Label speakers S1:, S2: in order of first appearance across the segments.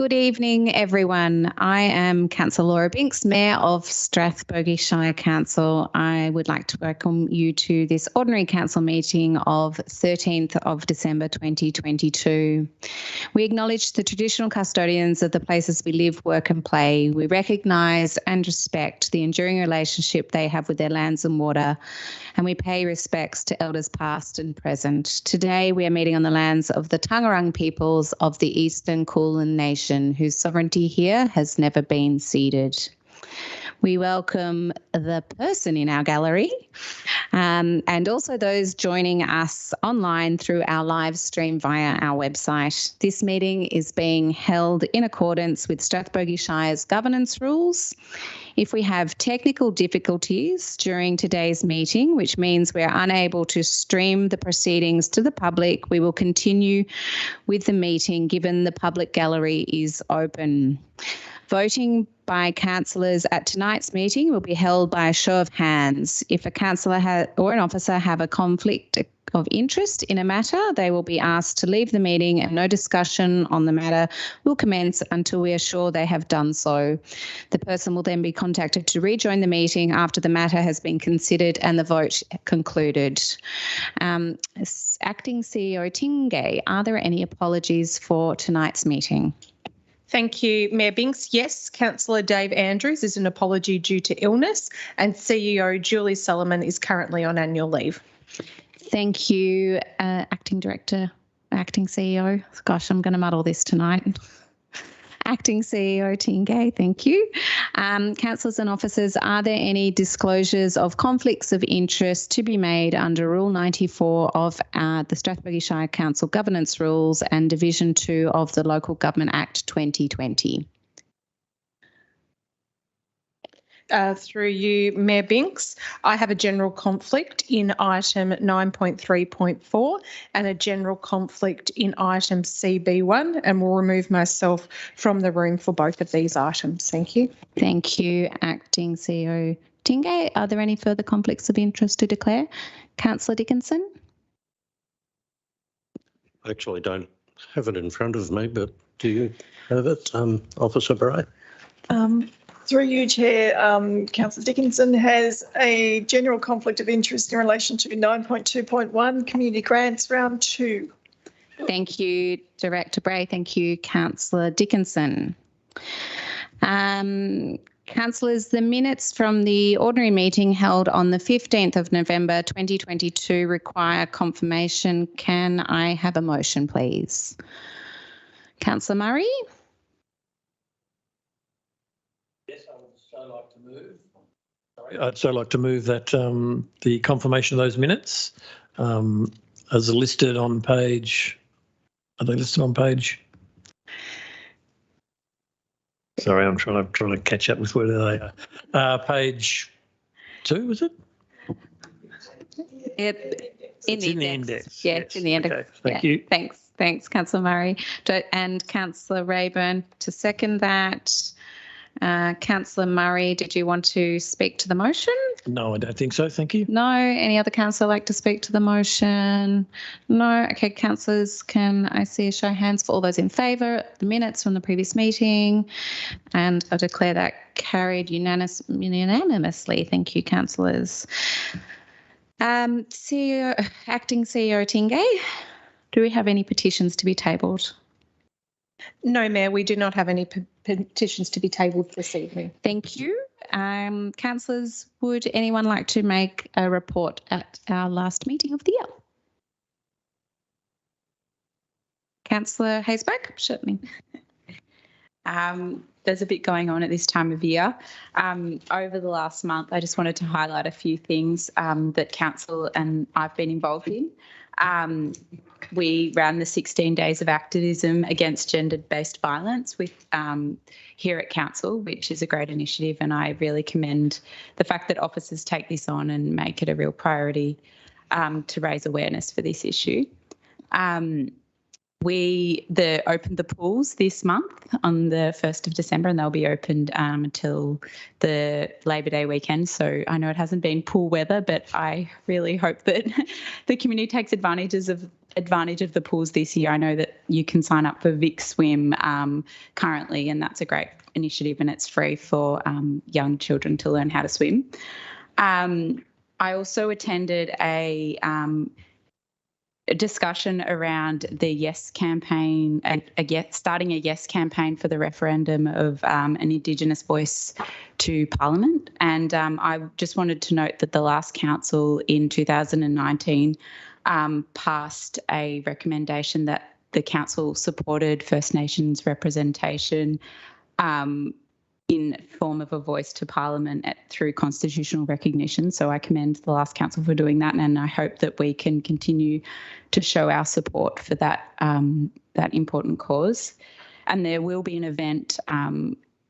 S1: Good evening, everyone. I am Councillor Laura Binks, Mayor of Strathbogie Shire Council. I would like to welcome you to this ordinary council meeting of 13th of December 2022. We acknowledge the traditional custodians of the places we live, work and play. We recognise and respect the enduring relationship they have with their lands and water, and we pay respects to elders past and present. Today we are meeting on the lands of the Tangarang peoples of the Eastern Kulin Nation, whose sovereignty here has never been ceded. We welcome the person in our gallery and also those joining us online through our live stream via our website. This meeting is being held in accordance with Strathbogie Shire's governance rules. If we have technical difficulties during today's meeting, which means we're unable to stream the proceedings to the public, we will continue with the meeting given the public gallery is open. Voting by councillors at tonight's meeting will be held by a show of hands. If a councillor or an officer have a conflict of interest in a matter, they will be asked to leave the meeting and no discussion on the matter will commence until we are sure they have done so. The person will then be contacted to rejoin the meeting after the matter has been considered and the vote concluded. Acting CEO Tingay, are there any apologies for tonight's meeting?
S2: Thank you, Mayor Binks. Yes, Councillor Dave Andrews is an apology due to illness, and CEO Julie Solomon is currently on annual leave.
S1: Thank you, Acting CEO. Gosh, I'm going to muddle this tonight. Acting CEO Tingay, thank you. Councillors and officers, are there any disclosures of conflicts of interest to be made under Rule 94 of the Strathbogie Shire Council Governance Rules and Division 2 of the Local Government Act 2020?
S2: Through you, Mayor Binks, I have a general conflict in item 9.3.4 and a general conflict in item CB1, and will remove myself from the room for both of these items. Thank you.
S1: Thank you, Acting CEO Tingay. Are there any further conflicts of interest to declare? Councillor Dickinson?
S3: I actually don't have it in front of me, but do you have it, Officer Bray?
S4: Through you, Chair, Councillor Dickinson has a general conflict of interest in relation to 9.2.1 community grants round 2.
S1: Thank you, Director Bray. Thank you, Councillor Dickinson. Councillors, the minutes from the ordinary meeting held on the 15th of November 2022 require confirmation. Can I have a motion, please? Councillor Murray?
S3: I'd so like to move that the confirmation of those minutes as listed on page, are they listed on page? Sorry, I'm trying to catch up with where they are. Page 2, was it?
S1: In the index. Yeah, it's in the index.
S3: Okay, thank you.
S1: Thanks, Councillor Murray. And Councillor Rayburn to second that. Councillor Murray, did you want to speak to the motion?
S3: No, I don't think so. Thank you.
S1: No. Any other councillor like to speak to the motion? No. Okay, councillors, can I see a show of hands for all those in favour? The minutes from the previous meeting, and I declare that carried unanimously. Thank you, councillors. Acting CEO Tingay, do we have any petitions to be tabled?
S2: No, Mayor, we do not have any petitions to be tabled this evening.
S1: Thank you. Councillors, would anyone like to make a report at our last meeting of the year? Councillor Haysback? Certainly.
S5: There's a bit going on at this time of year. Over the last month, I just wanted to highlight a few things that Council and I've been involved in. We ran the 16 days of activism against gender-based violence with here at Council, which is a great initiative, and I really commend the fact that officers take this on and make it a real priority to raise awareness for this issue. We opened the pools this month on the 1st of December, and they'll be opened until the Labor Day weekend. So I know it hasn't been pool weather, but I really hope that the community takes advantage advantage of the pools this year. I know that you can sign up for Vic Swim currently, and that's a great initiative, and it's free for young children to learn how to swim. I also attended a discussion around the Yes campaign, starting a Yes campaign for the referendum of an Indigenous voice to Parliament. And I just wanted to note that the last council in 2019 passed a recommendation that the council supported First Nations representation in form of a voice to Parliament through constitutional recognition. So I commend the last council for doing that, and I hope that we can continue to show our support for that that important cause. And there will be an event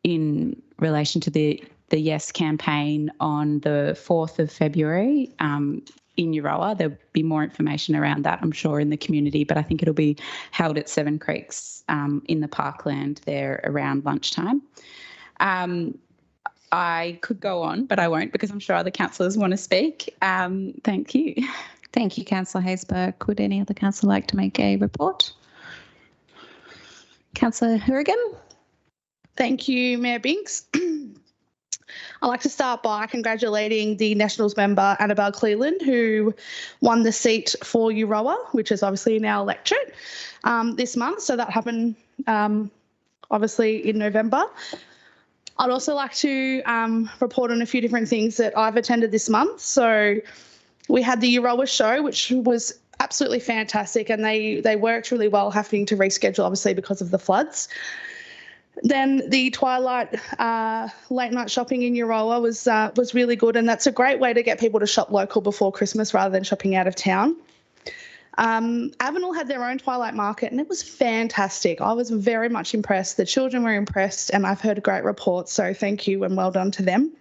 S5: in relation to the Yes campaign on the 4th of February in Euroa. There'll be more information around that, I'm sure, in the community, but I think it'll be held at Seven Creeks in the parkland there around lunchtime. I could go on, but I won't because I'm sure other councillors want to speak. Thank you.
S1: Thank you, Councillor Haysbert. Would any other councillor like to make a report? Councillor Hourigan.
S6: Thank you, Mayor Binks. I'd like to start by congratulating the Nationals member, Annabelle Cleland, who won the seat for Euroa, which is obviously in our electorate this month. So that happened obviously in November. I'd also like to report on a few different things that I've attended this month. So we had the Euroa show, which was absolutely fantastic, and they worked really well, having to reschedule obviously because of the floods. Then the Twilight late night shopping in Euroa was really good, and that's a great way to get people to shop local before Christmas rather than shopping out of town. Avenel had their own Twilight market, and it was fantastic. I was very much impressed. The children were impressed, and I've heard great reports, so thank you and well done to them.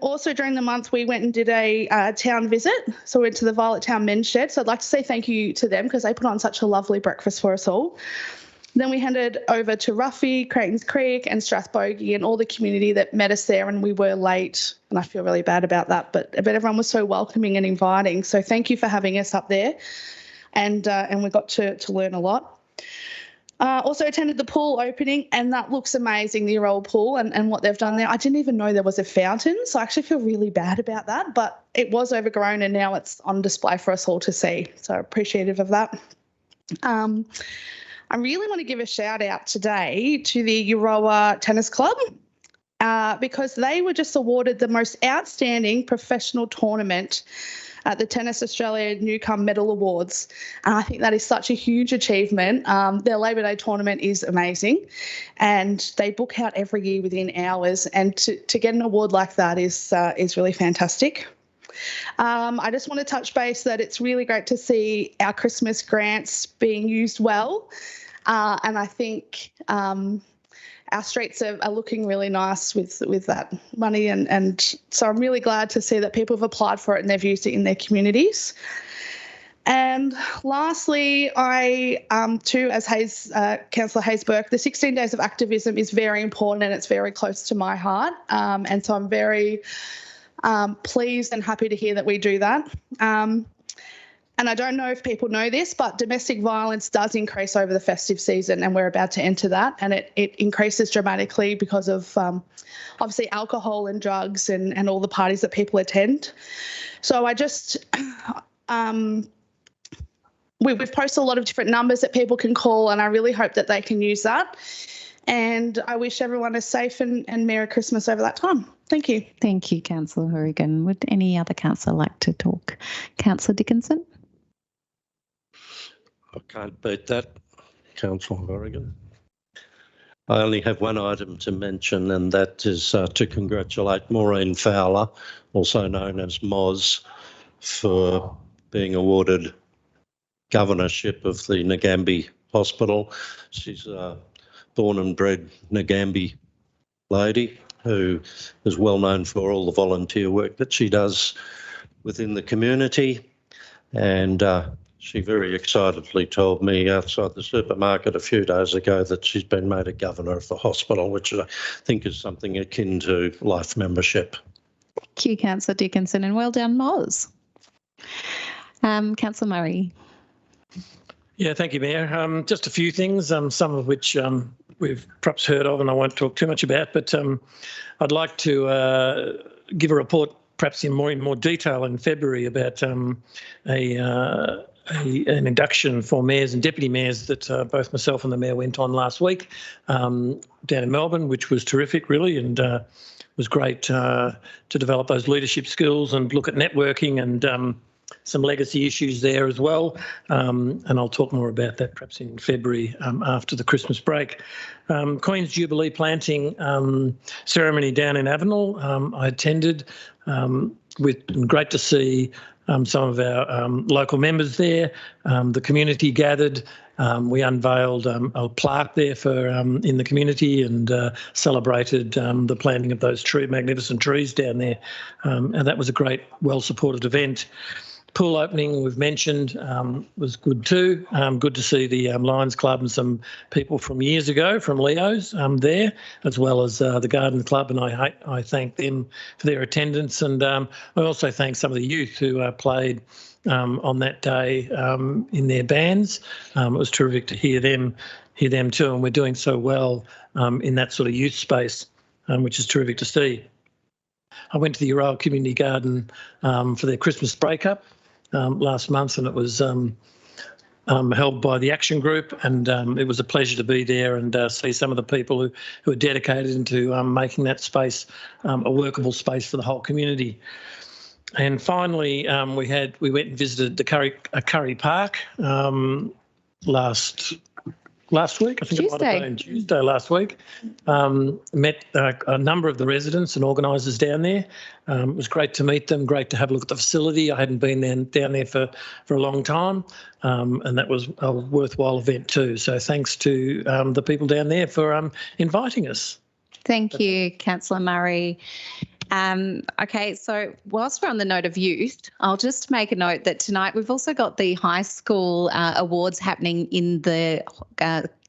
S6: Also during the month, we went and did a town visit. So we went to the Violet Town Men's Shed. So I'd like to say thank you to them because they put on such a lovely breakfast for us all. Then we headed over to Ruffy, Creighton's Creek and Strathbogie and all the community that met us there, and we were late, and I feel really bad about that, but everyone was so welcoming and inviting. So thank you for having us up there, and we got to learn a lot. Also attended the pool opening, and that looks amazing, the Euroa pool and what they've done there. I didn't even know there was a fountain, so I actually feel really bad about that, but it was overgrown and now it's on display for us all to see, so appreciative of that. I really want to give a shout out today to the Euroa Tennis Club because they were just awarded the most outstanding professional tournament at the Tennis Australia Newcomb Medal Awards. And I think that is such a huge achievement. Their Labor Day tournament is amazing, and they book out every year within hours, and to get an award like that is really fantastic. I just want to touch base that it's really great to see our Christmas grants being used well, and I think our streets are looking really nice with that money, and so I'm really glad to see that people have applied for it and they've used it in their communities. And lastly, I too, as Councillor Haysbert, the 16 days of activism is very important and it's very close to my heart, and so I'm very pleased and happy to hear that we do that. And I don't know if people know this, but domestic violence does increase over the festive season, and we're about to enter that, and it increases dramatically because of obviously alcohol and drugs and all the parties that people attend. So I just we've posted a lot of different numbers that people can call, and I really hope that they can use that. And I wish everyone a safe and Merry Christmas over that time. Thank you.
S1: Thank you, Councillor Hourigan. Would any other councillor like to talk? Councillor Dickinson?
S7: I can't beat that, Councillor Hourigan. I only have one item to mention, and that is to congratulate Maureen Fowler, also known as Moz, for being awarded governorship of the Nagambie Hospital. She's a born and bred Nagambie lady who is well known for all the volunteer work that she does within the community, and she very excitedly told me outside the supermarket a few days ago that she's been made a governor of the hospital, which I think is something akin to life membership.
S1: Thank you, Councillor Dickinson, and well done, Moz. Councillor Murray.
S3: Yeah, thank you, Mayor. Just a few things, some of which we've perhaps heard of and I won't talk too much about, but I'd like to give a report perhaps in more detail in February about an induction for mayors and deputy mayors that both myself and the mayor went on last week down in Melbourne, which was terrific, really, and was great to develop those leadership skills and look at networking and some legacy issues there as well. And I'll talk more about that perhaps in February after the Christmas break. Queen's Jubilee planting ceremony down in Avenel, I attended. Great to see some of our local members there. The community gathered. We unveiled a plaque there for in the community and celebrated the planting of those magnificent trees down there. And that was a great, well-supported event. Pool opening we've mentioned was good too. Good to see the Lions Club and some people from years ago from Leo's there, as well as the Garden Club, and I thank them for their attendance. And I also thank some of the youth who played on that day in their bands. It was terrific to hear them too, and we're doing so well in that sort of youth space, which is terrific to see. I went to the Euroa Community Garden for their Christmas break-up last month, and it was held by the Action Group, and it was a pleasure to be there and see some of the people who are dedicated into making that space a workable space for the whole community. And finally, we went and visited the Curry Park last week. I think it might have been Tuesday last week. Met a number of the residents and organisers down there. It was great to meet them, great to have a look at the facility. I hadn't been down there for a long time, and that was a worthwhile event too. So thanks to the people down there for inviting us.
S1: Thank you, Councillor Murray. Okay, so whilst we're on the note of youth, I'll just make a note that tonight we've also got the high school awards happening in the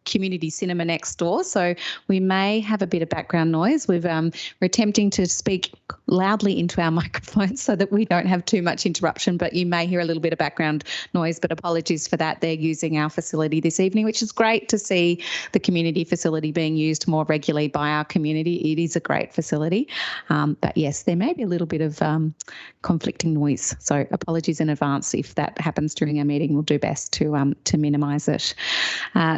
S1: community cinema next door, so we may have a bit of background noise. We're attempting to speak loudly into our microphones so that we don't have too much interruption, but you may hear a little bit of background noise, but apologies for that. They're using our facility this evening, which is great to see the community facility being used more regularly by our community. It is a great facility, but yes, there may be a little bit of conflicting noise, so apologies in advance if that happens during our meeting. We'll do best to minimise it.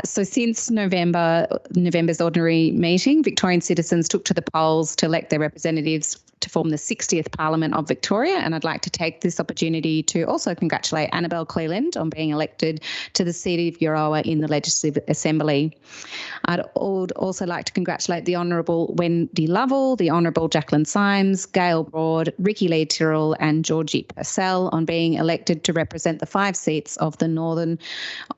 S1: So since November's ordinary meeting, Victorian citizens took to the polls to elect their representatives to form the 60th Parliament of Victoria, and I'd like to take this opportunity to also congratulate Annabelle Cleland on being elected to the seat of Euroa in the Legislative Assembly. I'd also like to congratulate the Honourable Wendy Lovell, the Honourable Jacqueline Symes, Gail Broad, Ricky Lee Tyrrell and Georgie Purcell on being elected to represent the 5 seats of the Northern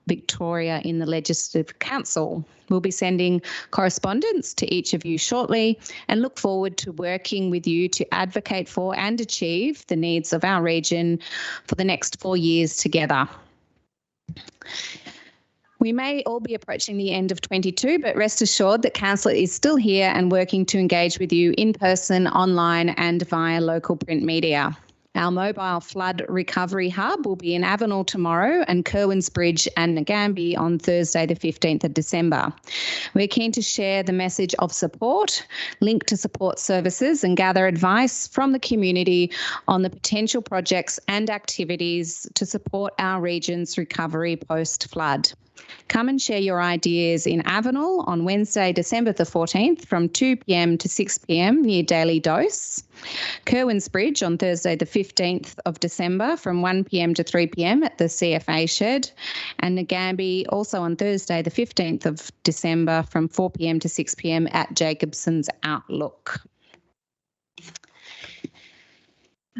S1: Victoria in the Legislative Council. We'll be sending correspondence to each of you shortly and look forward to working with you to advocate for and achieve the needs of our region for the next 4 years together. We may all be approaching the end of 22, but rest assured that Council is still here and working to engage with you in person, online and via local print media. Our mobile flood recovery hub will be in Avenel tomorrow and Kerwins Bridge and Nagambie on Thursday the 15th of December. We're keen to share the message of support, link to support services and gather advice from the community on the potential projects and activities to support our region's recovery post-flood. Come and share your ideas in Avenel on Wednesday, December the 14th from 2 p.m. to 6 p.m. near Daily Dose. Kerwins Bridge on Thursday the 15th of December from 1 p.m. to 3 p.m. at the CFA shed. And Nagambie also on Thursday the 15th of December from 4 p.m. to 6 p.m. at Jacobson's Outlook.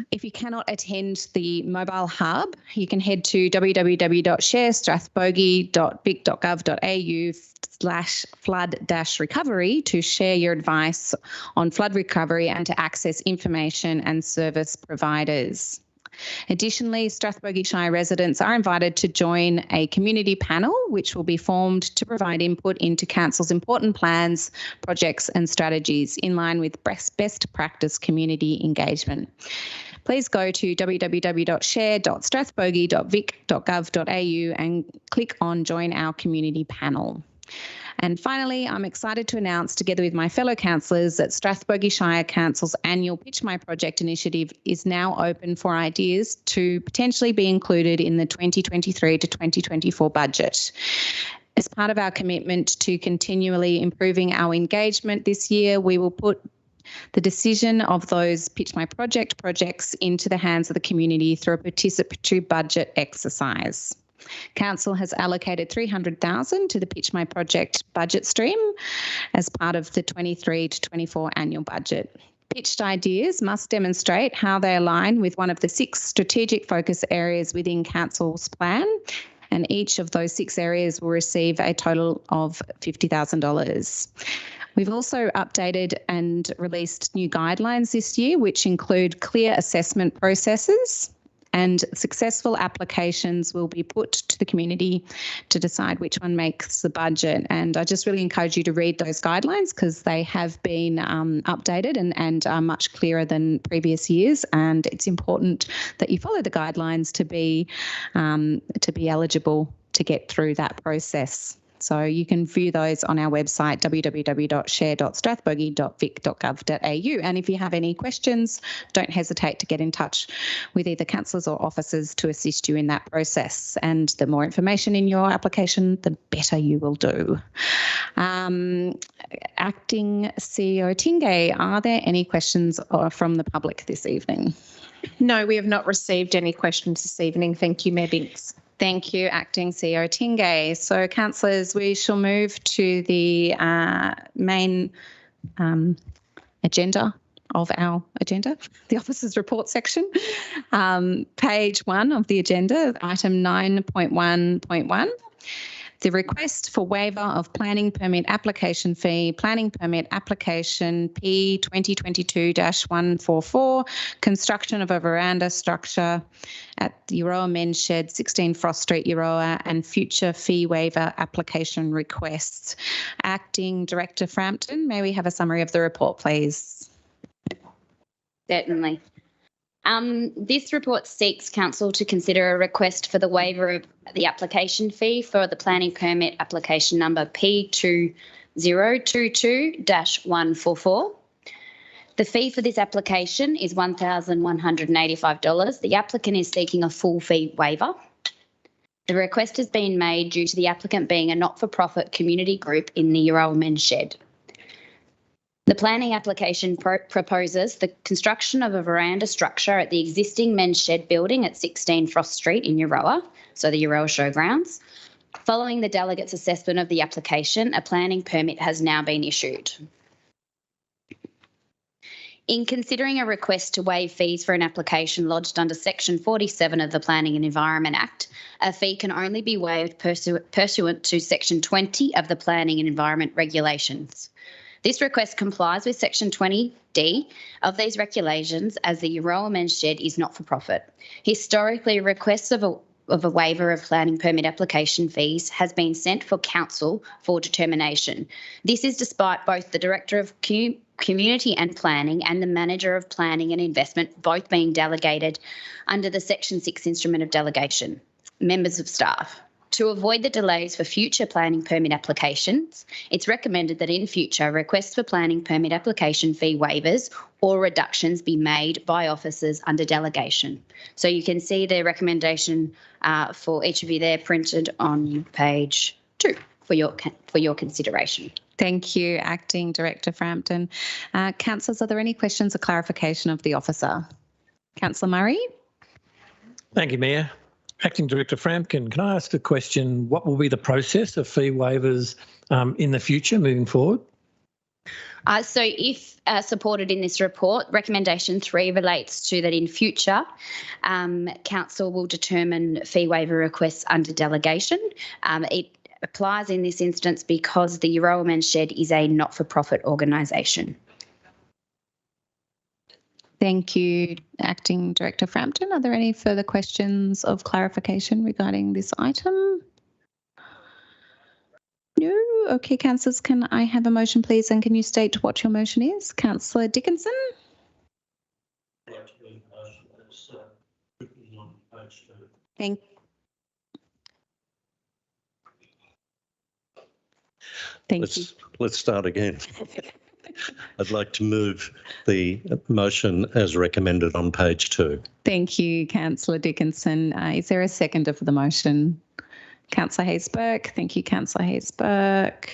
S1: If you cannot attend the mobile hub, you can head to www.sharestrathbogie.vic.gov.au/flood-recovery to share your advice on flood recovery and to access information and service providers. Additionally, Strathbogie Shire residents are invited to join a community panel which will be formed to provide input into Council's important plans, projects and strategies in line with best practice community engagement. please go to www.share.strathbogie.vic.gov.au and click on Join Our Community panel. And finally, I'm excited to announce, together with my fellow councillors, that Strathbogie Shire Council's annual Pitch My Project initiative is now open for ideas to potentially be included in the 2023 to 2024 budget. As part of our commitment to continually improving our engagement this year, we will put the decision of those Pitch My Project projects into the hands of the community through a participatory budget exercise. Council has allocated $300,000 to the Pitch My Project budget stream as part of the 23 to 24 annual budget. Pitched ideas must demonstrate how they align with one of the 6 strategic focus areas within Council's plan, and each of those 6 areas will receive a total of $50,000. We've also updated and released new guidelines this year, which include clear assessment processes, and successful applications will be put to the community to decide which one makes the budget. And I just really encourage you to read those guidelines because they have been updated and are much clearer than previous years. And it's important that you follow the guidelines to be eligible to get through that process. So you can view those on our website, www.share.strathbogie.vic.gov.au. And if you have any questions, don't hesitate to get in touch with either councillors or officers to assist you in that process. And the more information in your application, the better you will do. Acting CEO Tingay, are there any questions from the public this evening?
S2: No, we have not received any questions this evening. Thank you, Mayor Binks.
S1: Thank you, Acting CEO Tingay. So, councillors, we shall move to the main agenda of our agenda, the officers' report section. Page 1 of the agenda, item 9.1.1. The request for waiver of planning permit application fee, planning permit application P 2022-144, construction of a veranda structure at the Euroa Men's Shed, 16 Frost Street, Euroa, and future fee waiver application requests. Acting Director Frampton, may we have a summary of the report, please?
S8: Certainly. This report seeks Council to consider a request for the waiver of the application fee for the planning permit application number P2022-144. The fee for this application is $1,185. The applicant is seeking a full fee waiver. The request has been made due to the applicant being a not-for-profit community group in the Euroa Men's Shed. The planning application proposes the construction of a veranda structure at the existing Men's Shed building at 16 Frost Street in Euroa, so the Euroa Showgrounds. Following the delegate's assessment of the application, a planning permit has now been issued. In considering a request to waive fees for an application lodged under Section 47 of the Planning and Environment Act, a fee can only be waived pursuant to Section 20 of the Planning and Environment Regulations. This request complies with Section 20D of these regulations as the Euroa Men's Shed is not-for-profit. Historically, requests of a waiver of planning permit application fees has been sent for Council for determination. This is despite both the Director of Community and Planning and the Manager of Planning and Investment both being delegated under the Section 6 Instrument of Delegation. Members of staff. To avoid the delays for future planning permit applications, it's recommended that in future requests for planning permit application fee waivers or reductions be made by officers under delegation. So you can see the recommendation for each of you there printed on page 2 for your consideration.
S1: Thank you, Acting Director Frampton. Councillors, are there any questions or clarification of the officer? Councillor Murray?
S3: Thank you, Mayor. Acting Director Frampton, can I ask a question? What will be the process of fee waivers in the future moving forward?
S8: So if supported in this report, recommendation 3 relates to that in future, Council will determine fee waiver requests under delegation. It applies in this instance because the Euroa Men's Shed is a not-for-profit organisation.
S1: Thank you, Acting Director Frampton. Are there any further questions of clarification regarding this item? No? Okay, councillors, can I have a motion, please? And can you state what your motion is? Councillor Dickinson? Thank you.
S7: Let's start again. I'd like to move the motion as recommended on page 2.
S1: Thank you, Councillor Dickinson. Is there a seconder for the motion? Councillor Hayes-Burke. Thank you, Councillor Hayes-Burke.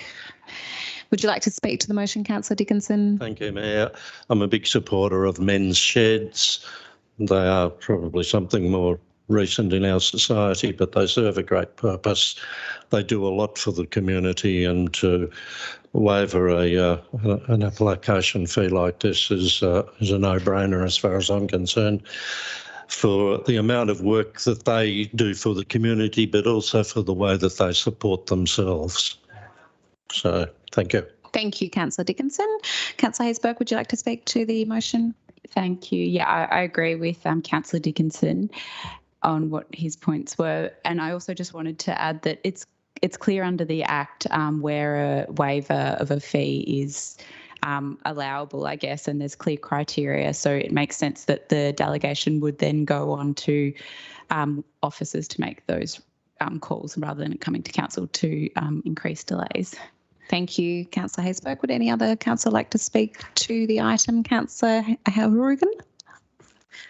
S1: Would you like to speak to the motion, Councillor Dickinson?
S7: Thank you, Mayor. I'm a big supporter of men's sheds. They are probably something more recent in our society, but they serve a great purpose. They do a lot for the community, and to waiver an application fee like this is a no-brainer as far as I'm concerned, for the amount of work that they do for the community, but also for the way that they support themselves. So, thank you.
S1: Thank you, Councillor Dickinson. Councillor Hayes-Burke, would you like to speak to the motion?
S5: Thank you. Yeah, I agree with Councillor Dickinson on what his points were, and I also just wanted to add that it's clear under the Act where a waiver of a fee is allowable, I guess, and there's clear criteria. So it makes sense that the delegation would then go on to officers to make those calls rather than it coming to council to increase delays.
S1: Thank you, Councillor Hayes-Burke. Would any other councillor like to speak to the item? Councillor Horrigan?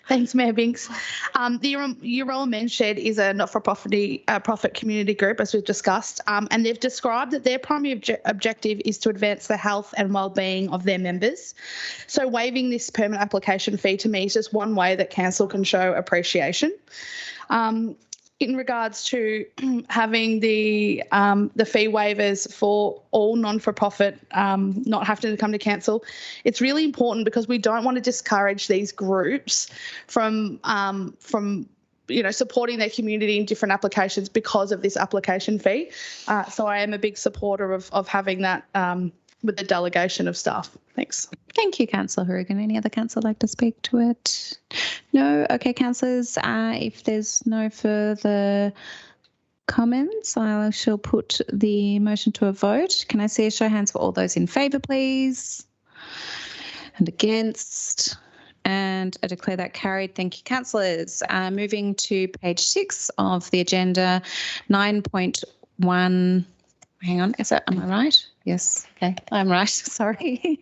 S6: Thanks, Mayor Binks. The Euroa Men's Shed is a not-for-profit community group, as we've discussed, and they've described that their primary objective is to advance the health and well-being of their members. So waiving this permanent application fee to me is just one way that council can show appreciation. In regards to having the fee waivers for all non-for-profit not having to come to council, it's really important because we don't want to discourage these groups from supporting their community in different applications because of this application fee. So I am a big supporter of having that with the delegation of staff. Thanks.
S1: Thank you, Councillor Horrigan. Any other councillor like to speak to it? No? Okay, councillors, if there's no further comments, I shall put the motion to a vote. Can I see a show of hands for all those in favour, please? And against? And I declare that carried. Thank you, councillors. Moving to page 6 of the agenda, 9.1. Hang on, am I right? Yes, okay, I'm right, sorry.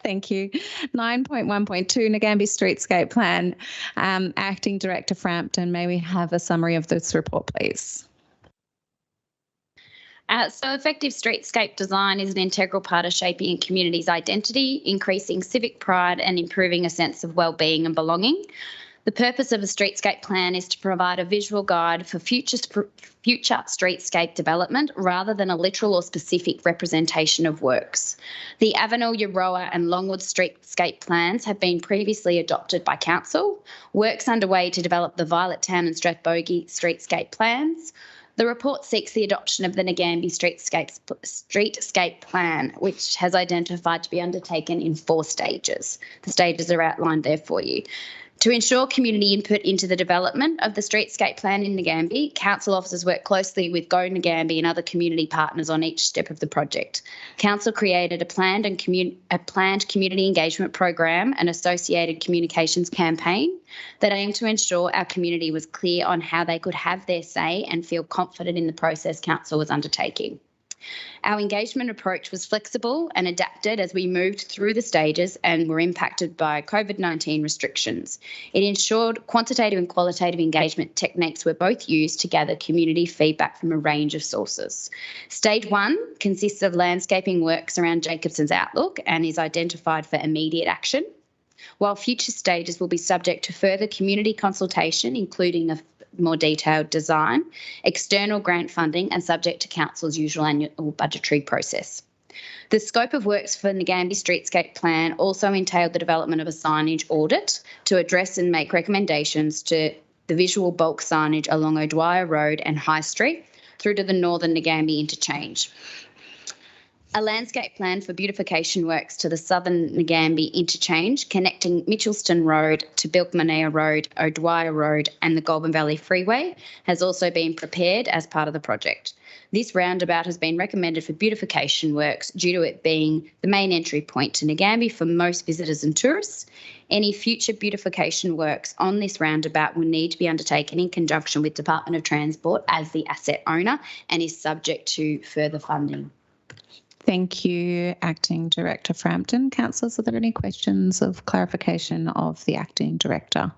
S1: Thank you. 9.1.2, Nagambie Streetscape Plan. Acting Director Frampton, may we have a summary of this report, please?
S8: So effective streetscape design is an integral part of shaping a community's identity, increasing civic pride and improving a sense of well-being and belonging. The purpose of a streetscape plan is to provide a visual guide for future streetscape development rather than a literal or specific representation of works. The Avenel, Euroa and Longwood streetscape plans have been previously adopted by council. Works underway to develop the Violet Town and Strathbogie streetscape plans. The report seeks the adoption of the Nagambie Streetscape Plan, which has identified to be undertaken in 4 stages. The stages are outlined there for you. To ensure community input into the development of the streetscape plan in Nagambie, council officers work closely with Go Nagambie and other community partners on each step of the project. Council created a planned community engagement program and associated communications campaign that aimed to ensure our community was clear on how they could have their say and feel confident in the process council was undertaking. Our engagement approach was flexible and adapted as we moved through the stages and were impacted by COVID-19 restrictions. It ensured quantitative and qualitative engagement techniques were both used to gather community feedback from a range of sources. Stage 1 consists of landscaping works around Jacobson's Outlook and is identified for immediate action, while future stages will be subject to further community consultation, including a more detailed design, external grant funding and subject to council's usual annual budgetary process. The scope of works for the Nagambie Streetscape Plan also entailed the development of a signage audit to address and make recommendations to the visual bulk signage along O'Dwyer Road and High Street through to the northern Nagambie interchange. A landscape plan for beautification works to the southern Ngambie interchange connecting Mitchellston Road to Bilkmanea Road, O'Dwyer Road and the Goulburn Valley Freeway has also been prepared as part of the project. This roundabout has been recommended for beautification works due to it being the main entry point to Ngambie for most visitors and tourists. Any future beautification works on this roundabout will need to be undertaken in conjunction with Department of Transport as the asset owner and is subject to further funding.
S1: Thank you, Acting Director Frampton. Councillors, are there any questions of clarification of the Acting Director?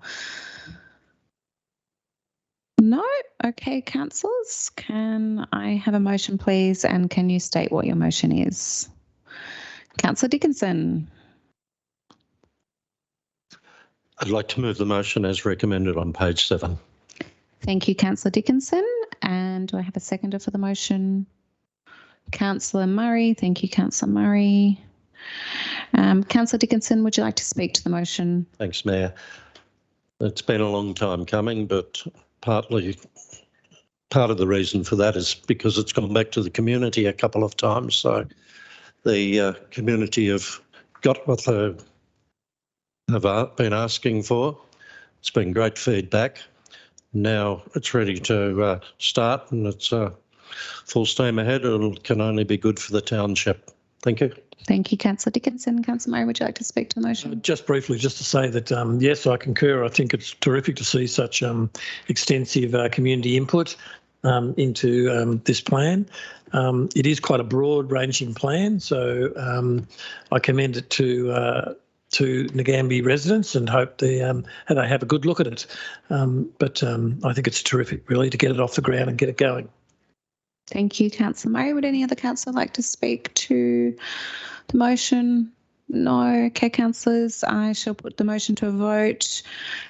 S1: No? Okay, councillors, can I have a motion, please, and can you state what your motion is? Councillor Dickinson.
S7: I'd like to move the motion as recommended on page 7.
S1: Thank you, Councillor Dickinson. And do I have a seconder for the motion? Councillor Murray. Thank you, Councillor Murray. Councillor Dickinson, would you like to speak to the motion?
S7: Thanks, Mayor. It's been a long time coming, but part of the reason for that is because it's gone back to the community a couple of times. So the community have got what they have been asking for. It's been great feedback. Now it's ready to start and it's full steam ahead. It can only be good for the township. Thank you.
S1: Thank you, Councillor Dickinson. Councillor Murray, would you like to speak to the motion?
S3: Just briefly, just to say that, yes, I concur. I think it's terrific to see such extensive community input into this plan. It is quite a broad-ranging plan, so I commend it to Ngambie residents and hope they have a good look at it. But I think it's terrific, really, to get it off the ground and get it going.
S1: Thank you, Councillor Murray. Would any other councillor like to speak to the motion? No. Okay, councillors, I shall put the motion to a vote.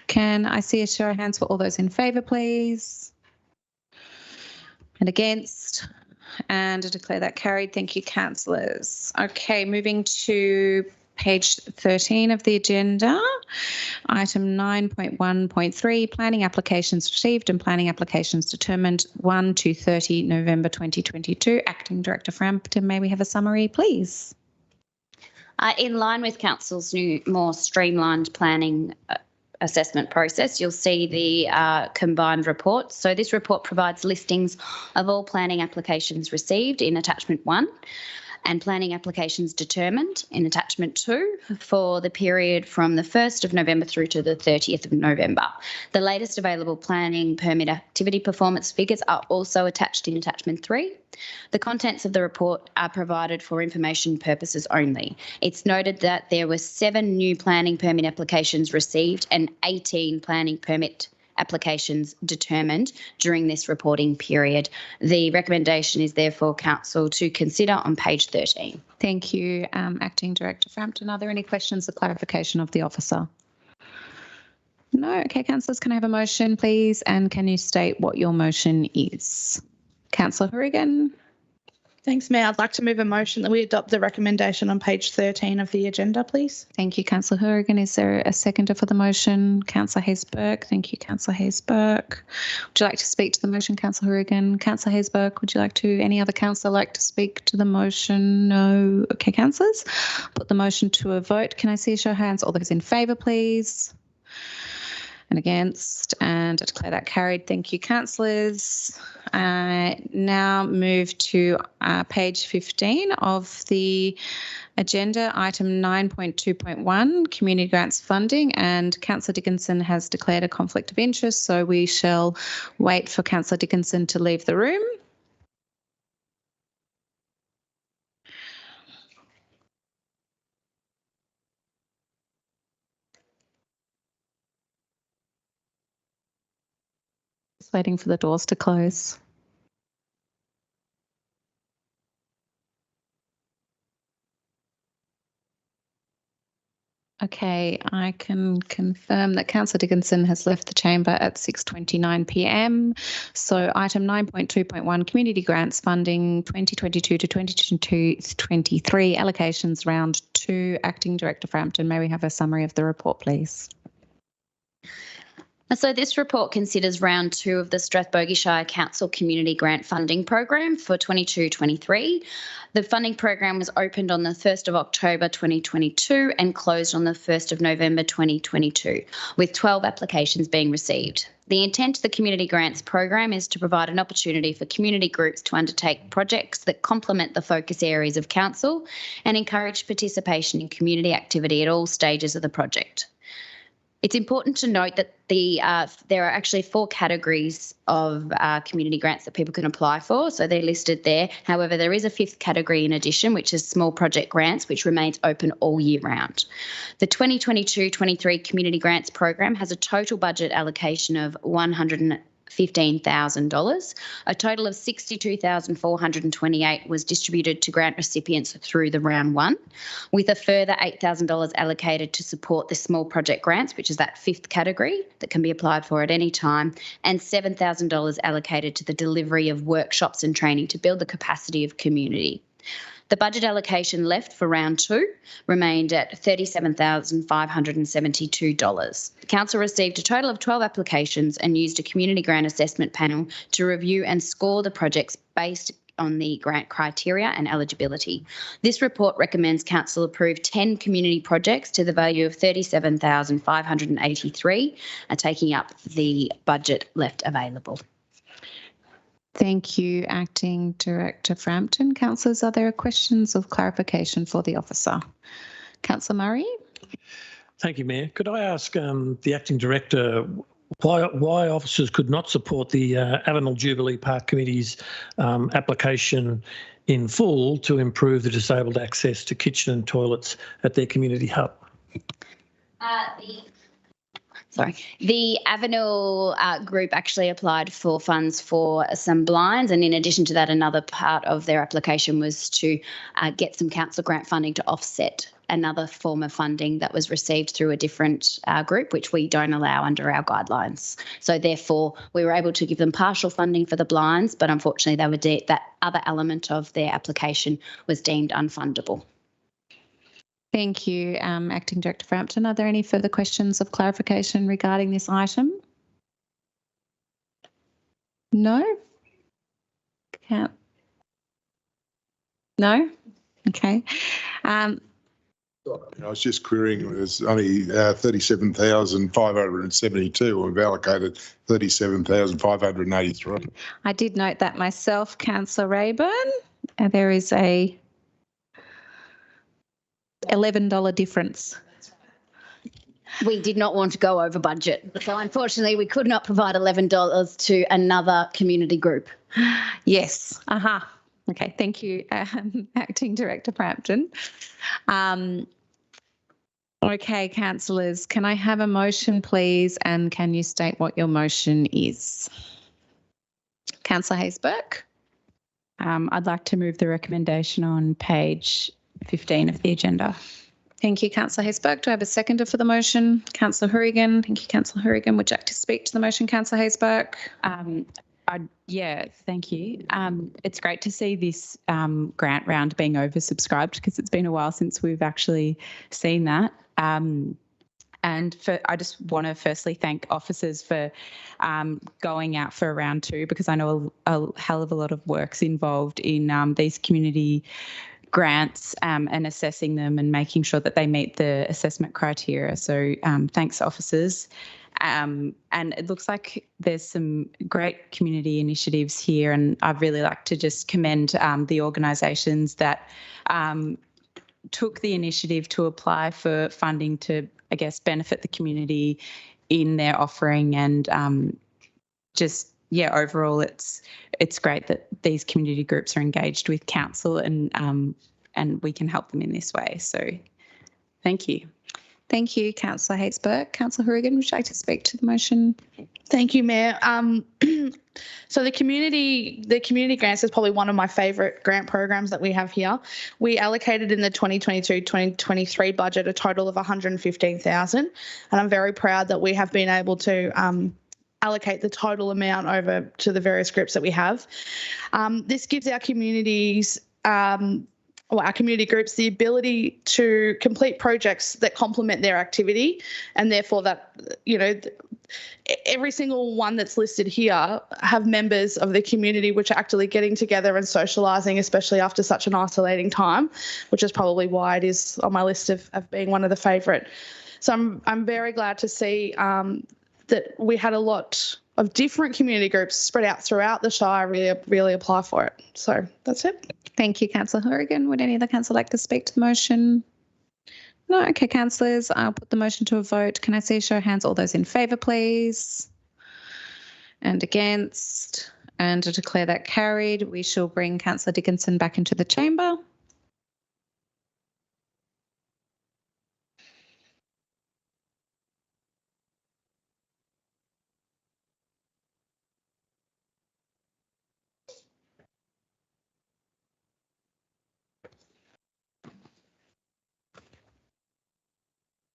S1: Can I see a show of hands for all those in favour, please? And against? And I declare that carried. Thank you, councillors. Okay, moving to page 13 of the agenda, item 9.1.3, planning applications received and planning applications determined 1 to 30 November 2022. Acting Director Frampton, may we have a summary, please?
S8: In line with Council's new, more streamlined planning assessment process, you'll see the combined report. So this report provides listings of all planning applications received in attachment 1 and planning applications determined in attachment 2 for the period from the 1st of November through to the 30th of November. The latest available planning permit activity performance figures are also attached in attachment 3. The contents of the report are provided for information purposes only. It's noted that there were 7 new planning permit applications received and 18 planning permit applications determined during this reporting period. The recommendation is therefore Council to consider on page 13.
S1: Thank you, Acting Director Frampton. Are there any questions or clarification of the officer? No. Okay, councillors, can I have a motion, please? And can you state what your motion is? Councillor Hourigan.
S6: Thanks, Mayor. I'd like to move a motion that we adopt the recommendation on page 13 of the agenda, please.
S1: Thank you, Councillor Hourigan. Is there a seconder for the motion? Councillor Hayes-Burke. Thank you, Councillor Hayes-Burke. Would you like to speak to the motion, Councillor Hourigan? Councillor Hayes-Burke, would you like to, any other councillor like to speak to the motion? No. Okay, councillors. Put the motion to a vote. Can I see a show of hands? All those in favour, please. And against, and I declare that carried. Thank you, councillors. Now move to page 15 of the agenda, item 9.2.1, community grants funding, and Councillor Dickinson has declared a conflict of interest, so we shall wait for Councillor Dickinson to leave the room. Waiting for the doors to close. Okay, I can confirm that Councillor Dickinson has left the chamber at 6:29 p.m. So item 9.2.1, community grants funding 2022 to 2023, allocations round 2. Acting Director Frampton, may we have a summary of the report, please?
S8: So this report considers round 2 of the Strathbogie Shire Council Community Grant Funding Program for 22-23. The funding program was opened on the 1st of October 2022 and closed on the 1st of November 2022, with 12 applications being received. The intent of the Community Grants program is to provide an opportunity for community groups to undertake projects that complement the focus areas of council and encourage participation in community activity at all stages of the project. It's important to note that there are actually 4 categories of community grants that people can apply for, so they're listed there. However, there is a 5th category in addition, which is small project grants, which remains open all year round. The 2022-23 Community Grants Program has a total budget allocation of $115,000. A total of $62,428 was distributed to grant recipients through the round 1, with a further $8,000 allocated to support the small project grants, which is that 5th category that can be applied for at any time, and $7,000 allocated to the delivery of workshops and training to build the capacity of community. The budget allocation left for round 2 remained at $37,572. The council received a total of 12 applications and used a community grant assessment panel to review and score the projects based on the grant criteria and eligibility. This report recommends council approve 10 community projects to the value of $37,583, taking up the budget left available.
S1: Thank you, Acting Director Frampton. Councillors, are there questions of clarification for the officer? Councillor Murray?
S3: Thank you, Mayor. Could I ask the Acting Director why officers could not support the Avenel Jubilee Park Committee's application in full to improve the disabled access to kitchen and toilets at their community hub?
S8: The Avenel group actually applied for funds for some blinds, and in addition to that, another part of their application was to get some council grant funding to offset another form of funding that was received through a different group, which we don't allow under our guidelines. So therefore, we were able to give them partial funding for the blinds, but unfortunately they were that other element of their application was deemed unfundable.
S1: Thank you, Acting Director Frampton. Are there any further questions of clarification regarding this item? No? No? Okay.
S9: I was just querying, there's only 37,572. We've allocated 37,583.
S1: I did note that myself, Councillor Rayburn. There is a $11 difference.
S8: We did not want to go over budget, so unfortunately we could not provide $11 to another community group.
S1: Yes. Okay, thank you, Acting Director Frampton. Okay, councillors, can I have a motion, please, and can you state what your motion is? Councillor Hayes-Burke.
S5: I'd like to move the recommendation on page 15 of the agenda.
S1: Thank you, Councillor Hayes-Burke. Do I have a seconder for the motion? Councillor Hourigan. Thank you, Councillor Hourigan. Would you like to speak to the motion, Councillor Hayes-Burke?
S5: Yeah, thank you. It's great to see this grant round being oversubscribed because it's been a while since we've actually seen that. I just want to firstly thank officers for going out for round 2 because I know a hell of a lot of work's involved in these community grants and assessing them and making sure that they meet the assessment criteria. So thanks, officers. And it looks like there's some great community initiatives here, and I'd really like to just commend the organisations that took the initiative to apply for funding to, I guess, benefit the community in their offering, and overall it's great that these community groups are engaged with council and we can help them in this way. So thank you.
S1: Thank you, Councillor Hayes-Burke. Councillor Hourigan, would you like to speak to the motion?
S6: Thank you, Mayor. So the community grants is probably one of my favourite grant programs that we have here. We allocated in the 2022-2023 budget a total of $115,000, and I'm very proud that we have been able to allocate the total amount over to the various groups that we have. This gives our communities our community groups the ability to complete projects that complement their activity, and therefore that, every single one that's listed here have members of the community which are actually getting together and socialising, especially after such an isolating time, which is probably why it is on my list of being one of the favourite. So I'm very glad to see that we had a lot of different community groups spread out throughout the Shire really apply for it. So that's it.
S1: Thank you, Councillor Horrigan. Would any of the council like to speak to the motion? No. Okay, councillors, I'll put the motion to a vote. Can I see a show of hands? All those in favour, please. And against. And to declare that carried, we shall bring Councillor Dickinson back into the chamber.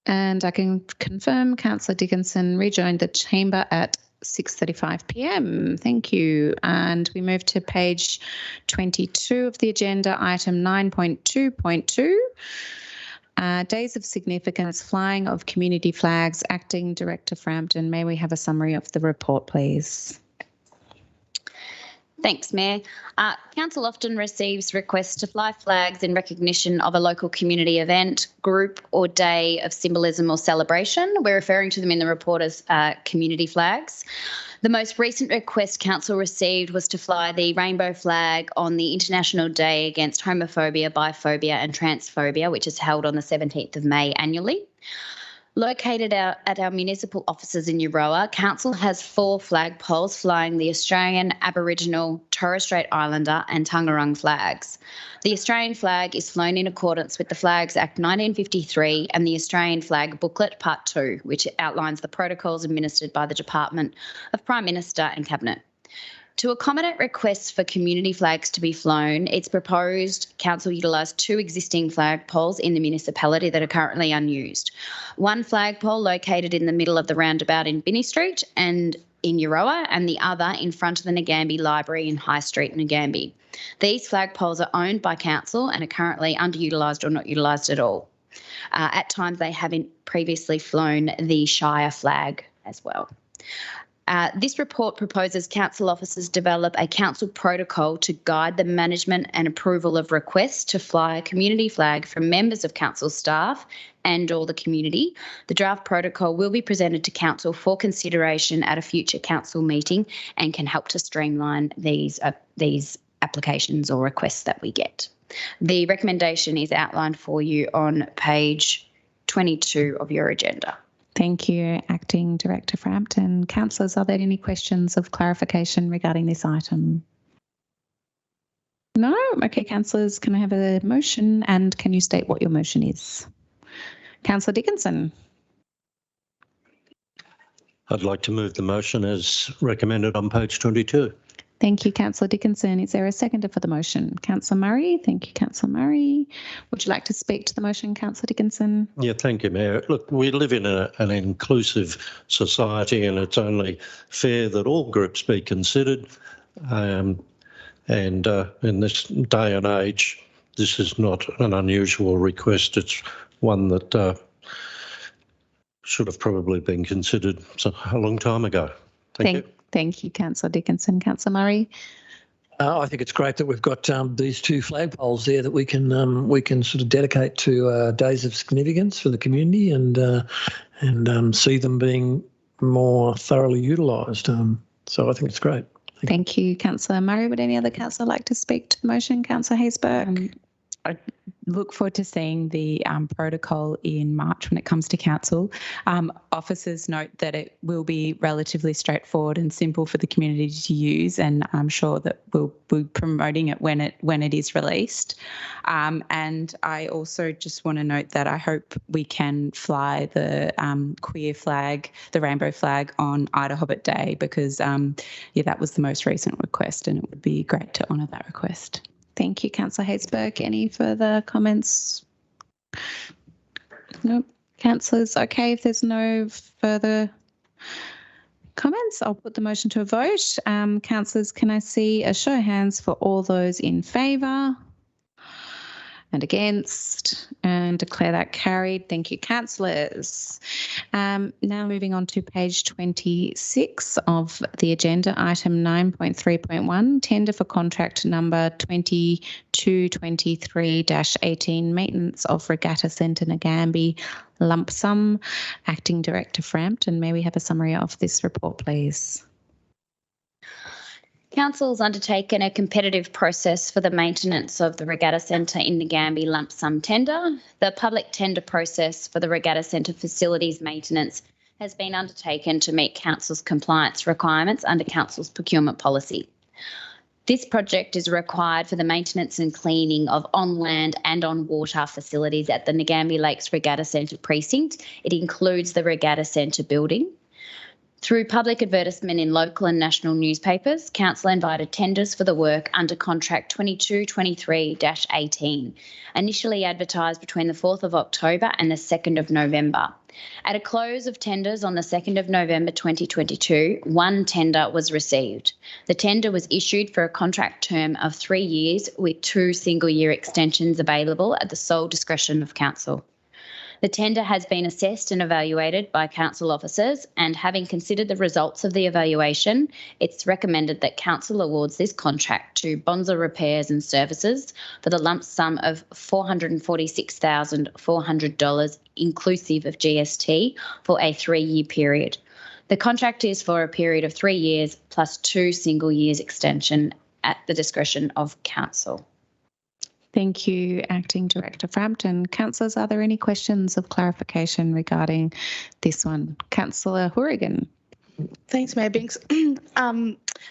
S1: And I can confirm Councillor Dickinson rejoined the chamber at 6:35 p.m. Thank you. And we move to page 22 of the agenda, item 9.2.2. Days of Significance, Flying of Community Flags. Acting Director Frampton, may we have a summary of the report, please?
S8: Thanks, Mayor. Council often receives requests to fly flags in recognition of a local community event, group or day of symbolism or celebration. We're referring to them in the report as community flags. The most recent request Council received was to fly the rainbow flag on the International Day Against Homophobia, Biphobia and Transphobia, which is held on the 17th of May annually. Located at our municipal offices in Euroa, Council has 4 flagpoles flying the Australian, Aboriginal, Torres Strait Islander and Taungurung flags. The Australian flag is flown in accordance with the Flags Act 1953 and the Australian Flag Booklet Part 2, which outlines the protocols administered by the Department of Prime Minister and Cabinet. To accommodate requests for community flags to be flown, it's proposed Council utilise 2 existing flagpoles in the municipality that are currently unused. One flagpole located in the middle of the roundabout in Binney Street and in Euroa, and the other in front of the Nagambie Library in High Street, Nagambie. These flagpoles are owned by Council and are currently underutilised or not utilised at all. At times they haven't previously flown the Shire flag as well. This report proposes council officers develop a council protocol to guide the management and approval of requests to fly a community flag from members of council staff and or the community. The draft protocol will be presented to council for consideration at a future council meeting and can help to streamline these applications or requests that we get. The recommendation is outlined for you on page 22 of your agenda.
S1: Thank you, Acting Director Frampton. Councillors, are there any questions of clarification regarding this item? No? Okay, councillors, can I have a motion and can you state what your motion is? Councillor Dickinson.
S7: I'd like to move the motion as recommended on page 22.
S1: Thank you, Councillor Dickinson. Is there a seconder for the motion? Councillor Murray. Thank you, Councillor Murray. Would you like to speak to the motion, Councillor Dickinson?
S7: Yeah, thank you, Mayor. Look, we live in an inclusive society and it's only fair that all groups be considered. And in this day and age, this is not an unusual request. It's one that should have probably been considered a long time ago. Thank you.
S1: Thank you, Councillor Dickinson. Councillor Murray.
S3: I think it's great that we've got these 2 flagpoles there that we can sort of dedicate to days of significance for the community and see them being more thoroughly utilised. So I think it's great.
S1: Thank you, Councillor Murray. Would any other councillor like to speak to the motion? Councillor Haysbert.
S5: I look forward to seeing the protocol in March when it comes to council. Officers note that it will be relatively straightforward and simple for the community to use, and I'm sure that we'll be promoting it when it is released. And I also just want to note that I hope we can fly the queer flag, the rainbow flag, on Ida Hobbit Day because that was the most recent request, and it would be great to honour that request.
S1: Thank you, Councillor Haysbert. Any further comments? No. Councillors, okay, if there's no further comments, I'll put the motion to a vote. Councillors, can I see a show of hands for all those in favour? and against, and declare that carried. Thank you, councillors. Now moving on to page 26 of the agenda, item 9.3.1, tender for contract number 2223-18, maintenance of Regatta Centre Nagambie lump sum. Acting Director Frampton, may we have a summary of this report, please?
S8: Council's undertaken a competitive process for the maintenance of the Regatta Centre in Nagambie lump sum tender. The public tender process for the Regatta Centre facilities maintenance has been undertaken to meet Council's compliance requirements under Council's procurement policy. This project is required for the maintenance and cleaning of on-land and on-water facilities at the Nagambie Lakes Regatta Centre precinct. It includes the Regatta Centre building. Through public advertisement in local and national newspapers, Council invited tenders for the work under contract 2223-18, initially advertised between the 4th of October and the 2nd of November. At a close of tenders on the 2nd of November 2022, one tender was received. The tender was issued for a contract term of 3 years with 2 single-year extensions available at the sole discretion of Council. The tender has been assessed and evaluated by Council officers, and having considered the results of the evaluation, it's recommended that Council awards this contract to Bonza Repairs and Services for the lump sum of $446,400 inclusive of GST for a 3-year period. The contract is for a period of 3 years plus 2 single years extension at the discretion of Council.
S1: Thank you, Acting Director Frampton. Councillors, are there any questions of clarification regarding this one? Councillor Hourigan.
S6: Thanks, Mayor Binks.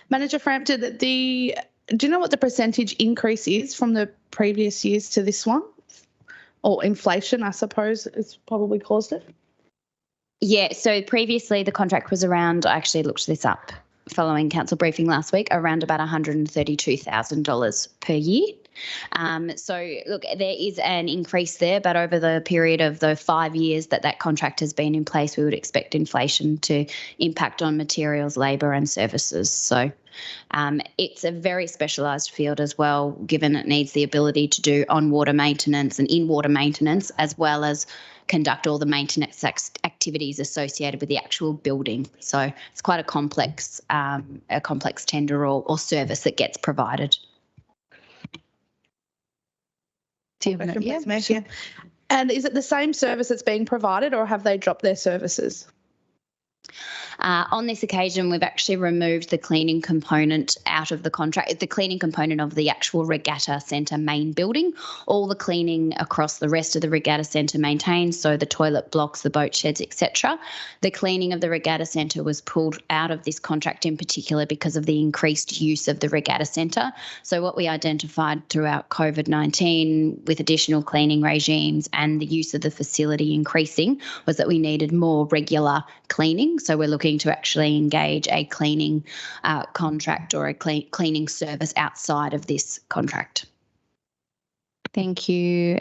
S6: Manager Frampton, do you know what the percentage increase is from the previous years to this one? Or inflation, I suppose, has probably caused it?
S8: Yeah, so previously the contract was around, I actually looked this up following council briefing last week, around about $132,000 per year. So, look, there is an increase there, but over the period of the 5 years that contract has been in place, we would expect inflation to impact on materials, labour and services. So it's a very specialised field as well, given it needs the ability to do on-water maintenance and in-water maintenance, as well as conduct all the maintenance activities associated with the actual building. So it's quite a complex tender or service that gets provided.
S6: Yeah. And is it the same service that's being provided, or have they dropped their services?
S8: On this occasion, we've actually removed the cleaning component out of the contract, the cleaning component of the actual Regatta Centre main building. All the cleaning across the rest of the Regatta Centre maintained, so the toilet blocks, the boat sheds, etc. The cleaning of the Regatta Centre was pulled out of this contract in particular because of the increased use of the Regatta Centre. So what we identified throughout COVID-19 with additional cleaning regimes and the use of the facility increasing was that we needed more regular cleaning. So we're looking to actually engage a cleaning contract or a cleaning service outside of this contract.
S1: Thank you,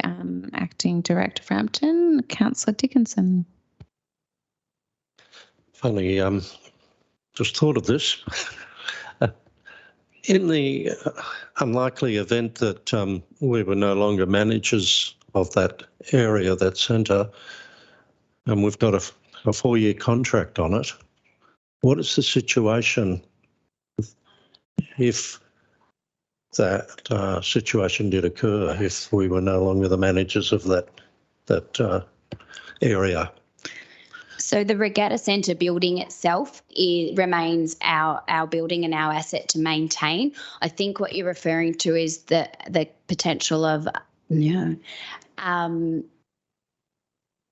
S1: Acting Director Frampton. Councillor Dickinson.
S7: Funny, just thought of this. In the unlikely event that we were no longer managers of that area, that centre, and we've got a 4-year contract on it, what is the situation if that situation did occur, if we were no longer the managers of that area?
S8: So the Regatta Centre building itself remains our building and our asset to maintain. I think what you're referring to is the potential of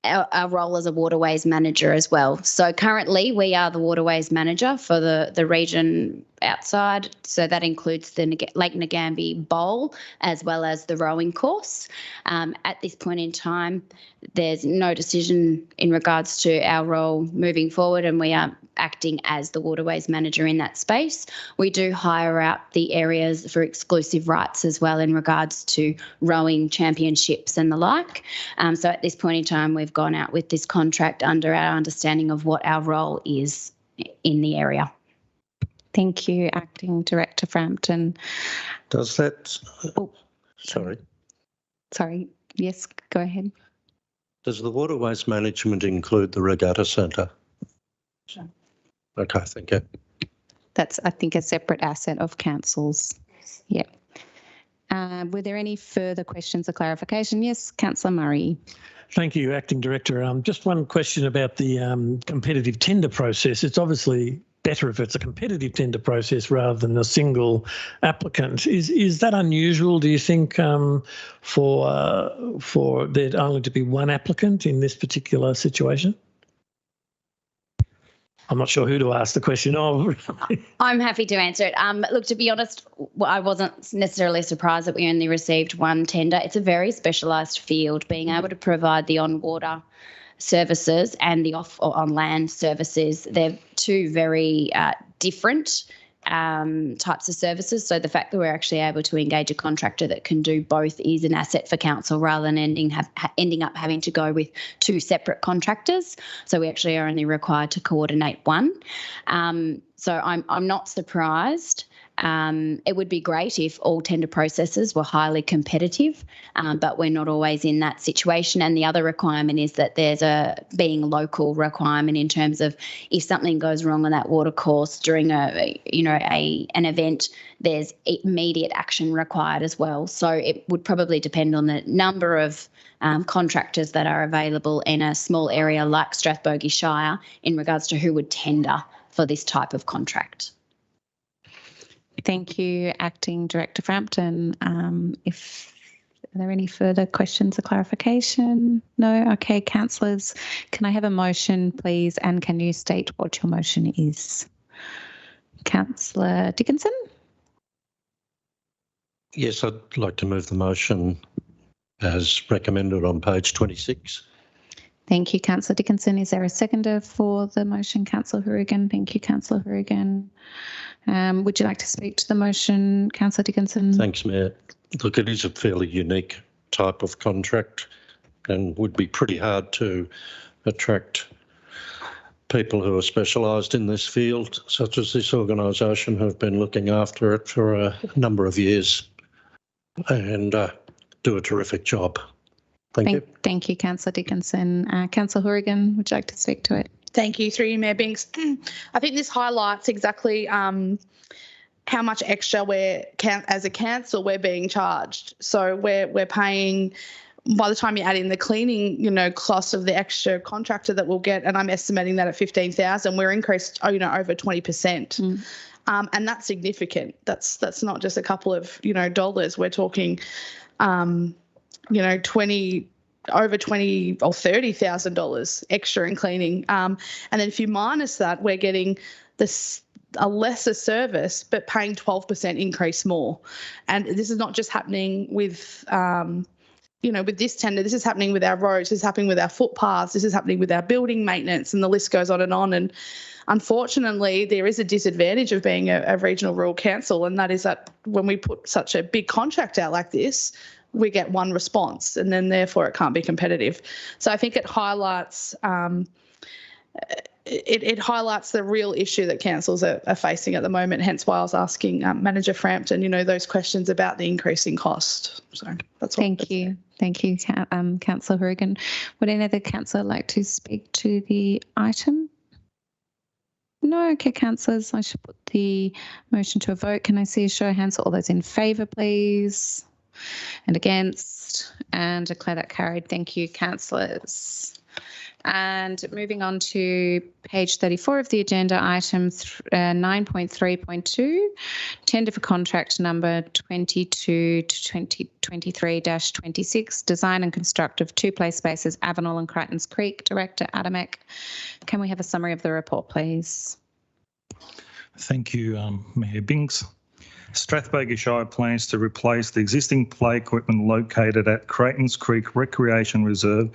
S8: our role as a waterways manager as well. So currently we are the waterways manager for the region outside. So that includes the Lake Nagambie Bowl as well as the rowing course. At this point in time, there's no decision in regards to our role moving forward, and we are acting as the waterways manager in that space. We do hire out the areas for exclusive rights as well in regards to rowing championships and the like. So at this point in time, we've gone out with this contract under our understanding of what our role is in the area.
S1: Thank you, Acting Director Frampton.
S7: Does that... sorry.
S1: Sorry. Yes, go ahead.
S7: Does the waterways management include the regatta centre?
S6: Sure.
S7: Okay, thank you.
S1: That's, I think, a separate asset of council's. Yeah. Were there any further questions or clarification? Yes, Councillor Murray.
S3: Thank you, Acting Director. Just one question about the competitive tender process. It's obviously better if it's a competitive tender process rather than a single applicant. Is that unusual, do you think, for there only to be one applicant in this particular situation? I'm not sure who to ask the question of.
S8: I'm happy to answer it. Look, to be honest, I wasn't necessarily surprised that we only received one tender. It's a very specialised field. Being able to provide the on-water services and the off or on-land services, they're two very different types of services. So the fact that we're actually able to engage a contractor that can do both is an asset for council rather than ending up having to go with two separate contractors. So we actually are only required to coordinate one. So I'm not surprised. It would be great if all tender processes were highly competitive, but we're not always in that situation. And the other requirement is that there's a being local requirement in terms of if something goes wrong on that water course during an event, there's immediate action required as well. So it would probably depend on the number of contractors that are available in a small area like Strathbogie Shire in regards to who would tender for this type of contract.
S1: Thank you, Acting Director Frampton. Are there any further questions or clarification? No? Okay, councillors, can I have a motion, please? And can you state what your motion is? Councillor Dickinson?
S7: Yes, I'd like to move the motion as recommended on page 26.
S1: Thank you, Councillor Dickinson. Is there a seconder for the motion? Councillor Hourigan. Thank you, Councillor Hourigan. Would you like to speak to the motion, Councillor Dickinson?
S7: Thanks, Mayor. Look, it is a fairly unique type of contract and would be pretty hard to attract people who are specialised in this field, such as this organisation, who have been looking after it for a number of years and do a terrific job. Thank you.
S1: Thank you, Councillor Dickinson. Councillor Hourigan, would you like to speak to it?
S6: Thank you, through you, Mayor Binks. I think this highlights exactly how much extra as a council we're being charged. So we're paying, by the time you add in the cleaning, cost of the extra contractor that we'll get, and I'm estimating that at 15,000, we're increased, over 20%. And that's significant. That's not just a couple of, dollars. We're talking, over $20,000 or $30,000 extra in cleaning. And then if you minus that, we're getting a lesser service, but paying 12% increase more. And this is not just happening with, with this tender. This is happening with our roads. This is happening with our footpaths. This is happening with our building maintenance, and the list goes on. And unfortunately, there is a disadvantage of being a regional rural council, and that is that when we put such a big contract out like this, we get one response, and then therefore it can't be competitive. So I think it highlights it highlights the real issue that councils are facing at the moment. Hence why I was asking Manager Frampton, those questions about the increasing cost. So that's all.
S1: Thank you, Councillor Hourigan. Would any other councillor like to speak to the item? No. Okay, councillors, I should put the motion to a vote. Can I see a show of hands? All those in favour, please. And against, and declare that carried. Thank you, councillors. And moving on to page 34 of the agenda, item 9.3.2, tender for contract number 22 to 2023-26, design and construct of two play spaces, Avenel and Crichtons Creek. Director Adamek, can we have a summary of the report, please?
S10: Thank you, Mayor Binks. Strathbogie Shire plans to replace the existing play equipment located at Crichtons Creek Recreation Reserve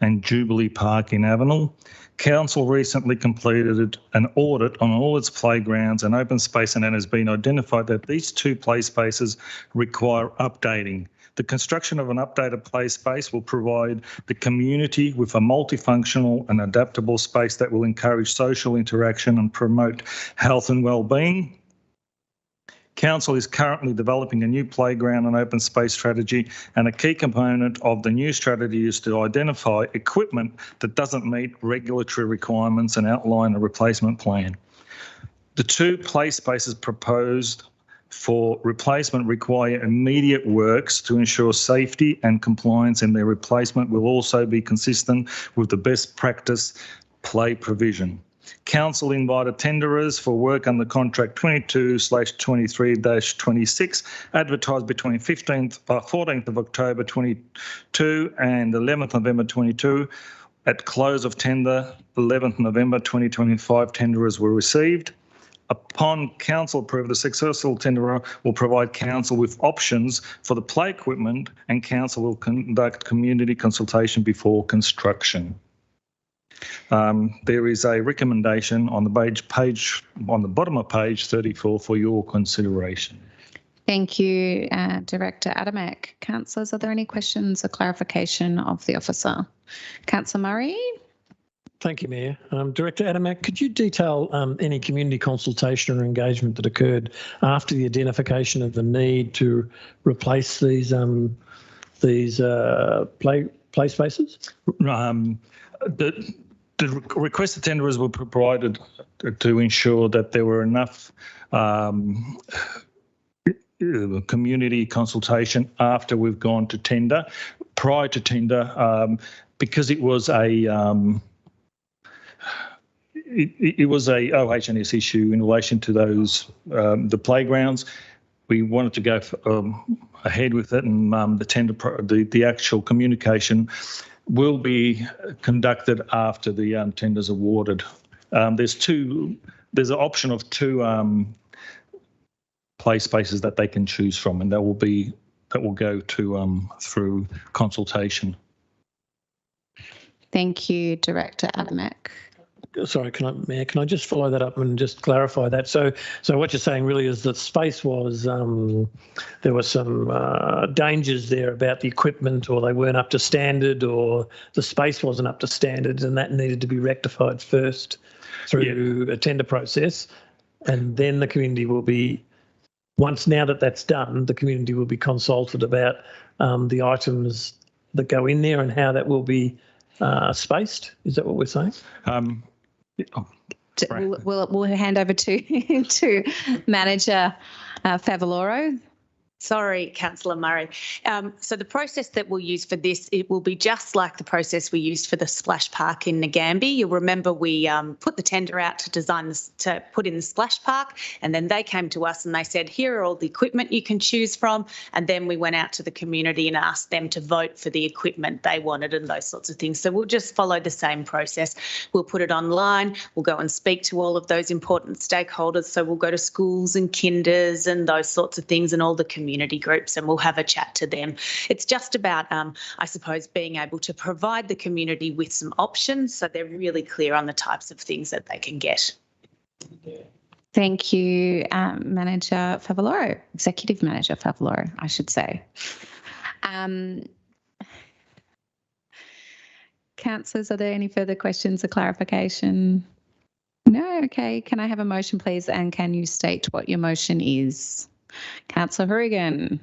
S10: and Jubilee Park in Avenel. Council recently completed an audit on all its playgrounds and open space, and it has been identified that these two play spaces require updating. The construction of an updated play space will provide the community with a multifunctional and adaptable space that will encourage social interaction and promote health and well-being. Council is currently developing a new playground and open space strategy, and a key component of the new strategy is to identify equipment that doesn't meet regulatory requirements and outline a replacement plan. The 2 play spaces proposed for replacement require immediate works to ensure safety and compliance, and their replacement will also be consistent with the best practice play provision. Council invited tenderers for work under contract 22/23-26, advertised between 14th of October 22 and 11th November 22. At close of tender, 11th November 2025, tenderers were received. Upon council approval, the successful tenderer will provide council with options for the play equipment, and council will conduct community consultation before construction. There is a recommendation on the page on the bottom of page 34 for your consideration.
S1: Thank you, Director Adamek. Councillors, are there any questions or clarification of the officer? Councillor Murray?
S3: Thank you, Mayor. Director Adamek, could you detail any community consultation or engagement that occurred after the identification of the need to replace these play spaces? The requested tenderers were provided to ensure that there were enough community consultation after we've gone to tender. Prior to tender, because it was a it was a OH&S issue in relation to those the playgrounds. We wanted to go ahead with it, and the tender, the actual communication will be conducted after the tender's awarded. There's an option of 2 play spaces that they can choose from, and that will go to through consultation.
S1: Thank you, Director Adamek.
S3: Sorry, Mayor, can I just follow that up and just clarify that? So what you're saying really is that space was, there were some dangers there about the equipment, or they weren't up to standard, or the space wasn't up to standard, and that needed to be rectified first through a tender process. And then the community will be, now that that's done, the community will be consulted about the items that go in there and how that will be spaced. Is that what we're saying?
S1: We'll hand over to Manager Favaloro.
S11: Sorry, Councillor Murray. So the process that we'll use for this, it will be just like the process we used for the splash park in Nagambie. You'll remember we put the tender out to design this, to put in the splash park, and then they came to us and they said, here are all the equipment you can choose from. And then we went out to the community and asked them to vote for the equipment they wanted and those sorts of things. So we'll just follow the same process. We'll put it online. We'll go and speak to all of those important stakeholders. So we'll go to schools and kinders and those sorts of things, and all the community groups, and we'll have a chat to them. It's just about, I suppose, being able to provide the community with some options so they're really clear on the types of things that they can get.
S1: Thank you, Manager Favaloro, Executive Manager Favaloro, I should say. Councillors, are there any further questions or clarification? No? Okay. Can I have a motion, please, and can you state what your motion is? Councillor Hourigan.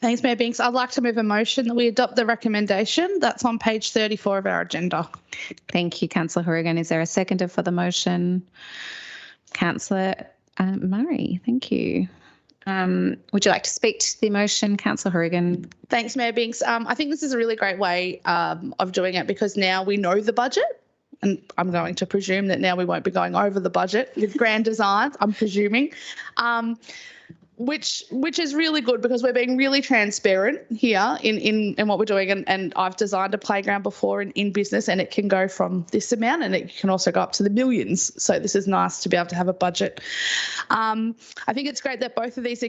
S6: Thanks, Mayor Binks. I'd like to move a motion that we adopt the recommendation that's on page 34 of our agenda.
S1: Thank you, Councillor Hourigan. Is there a seconder for the motion? Councillor Murray, thank you. Would you like to speak to the motion, Councillor Hourigan?
S6: Thanks, Mayor Binks. I think this is a really great way of doing it, because now we know the budget. And I'm going to presume that now we won't be going over the budget with grand designs, I'm presuming, which is really good, because we're being really transparent here in what we're doing. And I've designed a playground before in business, and it can go from this amount, and it can also go up to the millions. So this is nice to be able to have a budget. I think it's great that both of these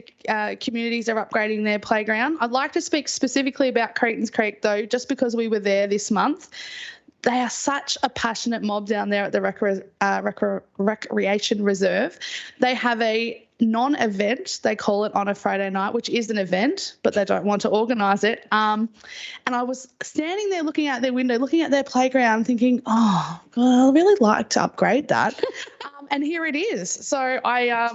S6: communities are upgrading their playground. I'd like to speak specifically about Cretons Creek, though, just because we were there this month. They are such a passionate mob down there at the Recreation Reserve. They have a non-event, they call it, on a Friday night, which is an event, but they don't want to organise it. And I was standing there looking out their window, looking at their playground, thinking, oh, God, I'd really like to upgrade that. And here it is. So I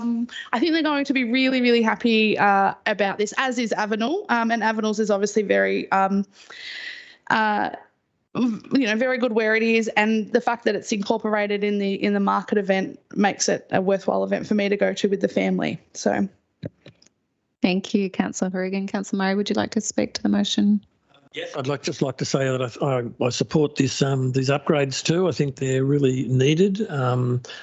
S6: think they're going to be really, really happy about this, as is Avenel. And Avenel's is obviously very, very good where it is, and the fact that it's incorporated in the market event makes it a worthwhile event for me to go to with the family. So,
S1: thank you, Councillor Horrigan. Councillor Murray, would you like to speak to the motion?
S3: Yes, I'd like to say that I support this these upgrades too. I think they're really needed.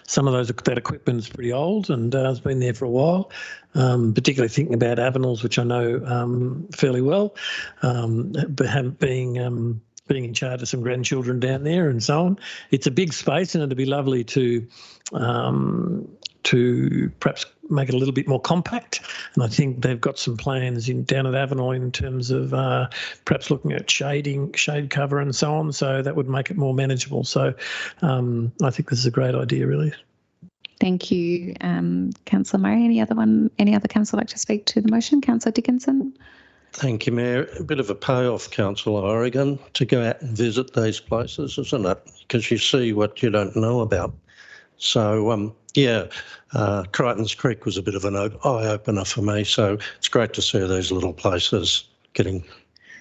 S3: Some of that equipment is pretty old and has been there for a while. Particularly thinking about Avenel's, which I know fairly well, but being in charge of some grandchildren down there and so on. It's a big space, and it'd be lovely to perhaps make it a little bit more compact. And I think they've got some plans down at Avenel in terms of perhaps looking at shade cover and so on. So that would make it more manageable. So I think this is a great idea, really.
S1: Thank you, Councillor Murray. Any other councillor like to speak to the motion? Councillor Dickinson.
S7: Thank you, Mayor. A bit of a payoff, Councillor Horrigan, to go out and visit these places, isn't it? Because you see what you don't know about. So, Crichton's Creek was a bit of an eye-opener for me. So it's great to see these little places getting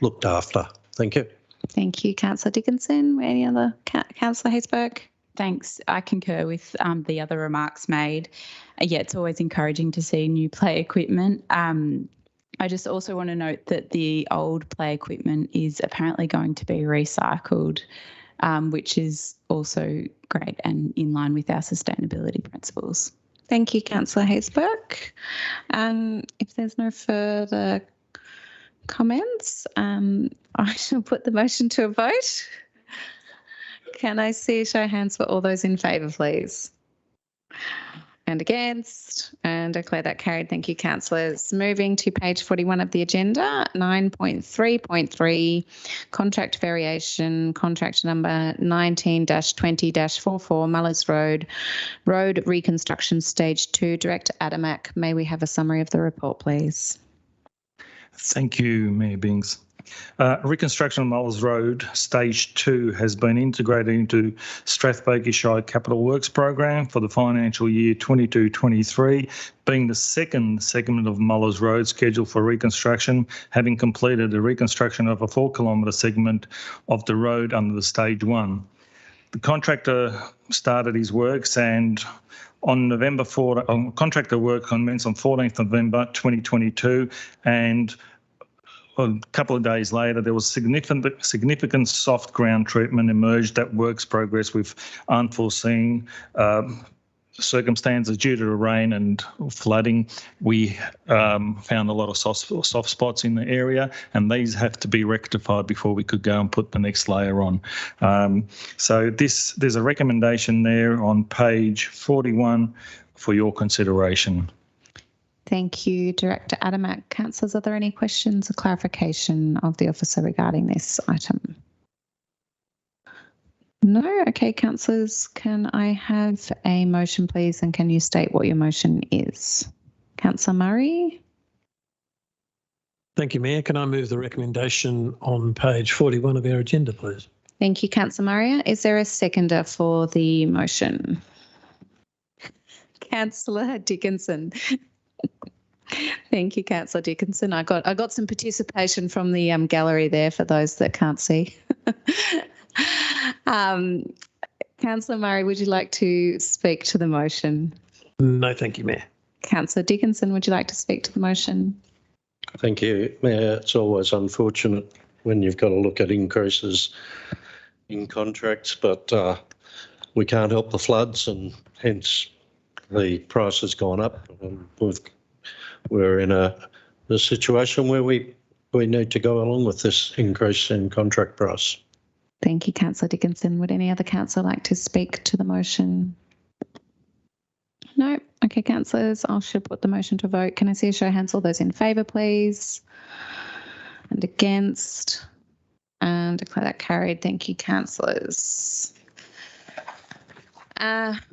S7: looked after. Thank you.
S1: Thank you, Councillor Dickinson. Any other? Councillor Haysberg?
S5: Thanks. I concur with the other remarks made. It's always encouraging to see new play equipment. I just also want to note that the old play equipment is apparently going to be recycled, which is also great and in line with our sustainability principles.
S1: Thank you, Councillor Haysberg. If there's no further comments, I shall put the motion to a vote. Can I see a show of hands for all those in favour, please? And against, and declare that carried. Thank you, councillors. Moving to page 41 of the agenda, 9.3.3, contract variation, contract number 19-20-44, Mullis Road Reconstruction Stage 2. Director Adamak, may we have a summary of the report, please?
S10: Thank you, Mayor Binks. Reconstruction of Mullis Road Stage 2 has been integrated into Strathbogie Shire Capital Works program for the financial year 22-23, being the second segment of Mullis Road scheduled for reconstruction, having completed the reconstruction of a 4-kilometre segment of the road under the Stage 1. The contractor started his works, and on November 4, contractor work commenced on 14th November 2022, and a couple of days later, there was significant soft ground treatment emerged that works progress with unforeseen circumstances due to the rain and flooding. We found a lot of soft spots in the area, and these have to be rectified before we could go and put the next layer on. So there's a recommendation there on page 41 for your consideration.
S1: Thank you, Director Adamak. Councillors, are there any questions or clarification of the officer regarding this item? No? Okay, councillors, can I have a motion, please, and can you state what your motion is? Councillor Murray?
S3: Thank you, Mayor. Can I move the recommendation on page 41 of our agenda, please?
S1: Thank you, Councillor Murray. Is there a seconder for the motion? Councillor Dickinson. Thank you, Councillor Dickinson. I got some participation from the gallery there for those that can't see. Councillor Murray, would you like to speak to the motion?
S3: No, thank you, Mayor.
S1: Councillor Dickinson, would you like to speak to the motion?
S7: Thank you, Mayor. It's always unfortunate when you've got to look at increases in contracts, but we can't help the floods, and hence the price has gone up. We're in a situation where we need to go along with this increase in contract price.
S1: Thank you, Councillor Dickinson. Would any other councillor like to speak to the motion? No? Okay, councillors, I shall put the motion to vote. Can I see a show of hands? All those in favour, please. And against? And declare that carried. Thank you, councillors.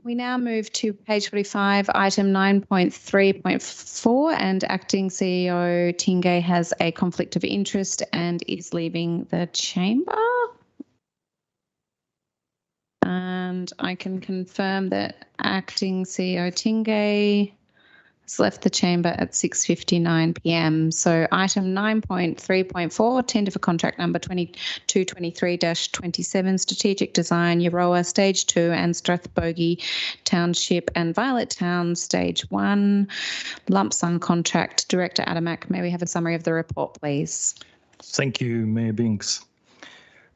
S1: We now move to page 45, item 9.3.4, and Acting CEO Tingay has a conflict of interest and is leaving the chamber. and I can confirm that Acting CEO Tingay has left the chamber at 6:59 p.m. So item 9.3.4, tender for contract number 2223-27, strategic design, Euroa Stage 2 and Strathbogie Township and Violet Town Stage 1, lump sum contract. Director Adamak, may we have a summary of the report, please?
S10: Thank you, Mayor Binks.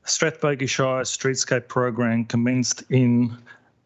S10: Strathbogie Shire Streetscape Program commenced in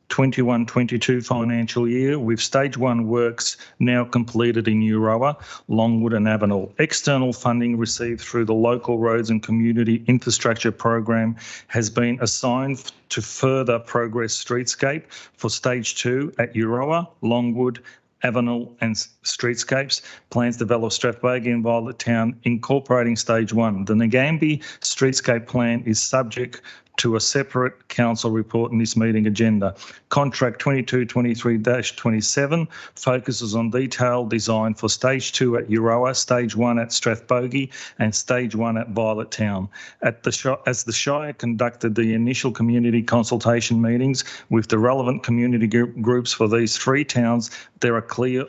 S10: 21-22 financial year with stage 1 works now completed in Euroa, Longwood and Avenel. External funding received through the Local Roads and Community Infrastructure Program has been assigned to further progress streetscape for stage 2 at Euroa, Longwood, Avenel and Streetscapes. Plans develop Strathbogie and Violet Town incorporating stage 1. The Ngambie Streetscape Plan is subject to a separate council report in this meeting agenda. Contract 2223-27 focuses on detailed design for stage 2 at Euroa, stage 1 at Strathbogie and stage 1 at Violet Town. As the Shire conducted the initial community consultation meetings with the relevant community groups for these 3 towns, there are clear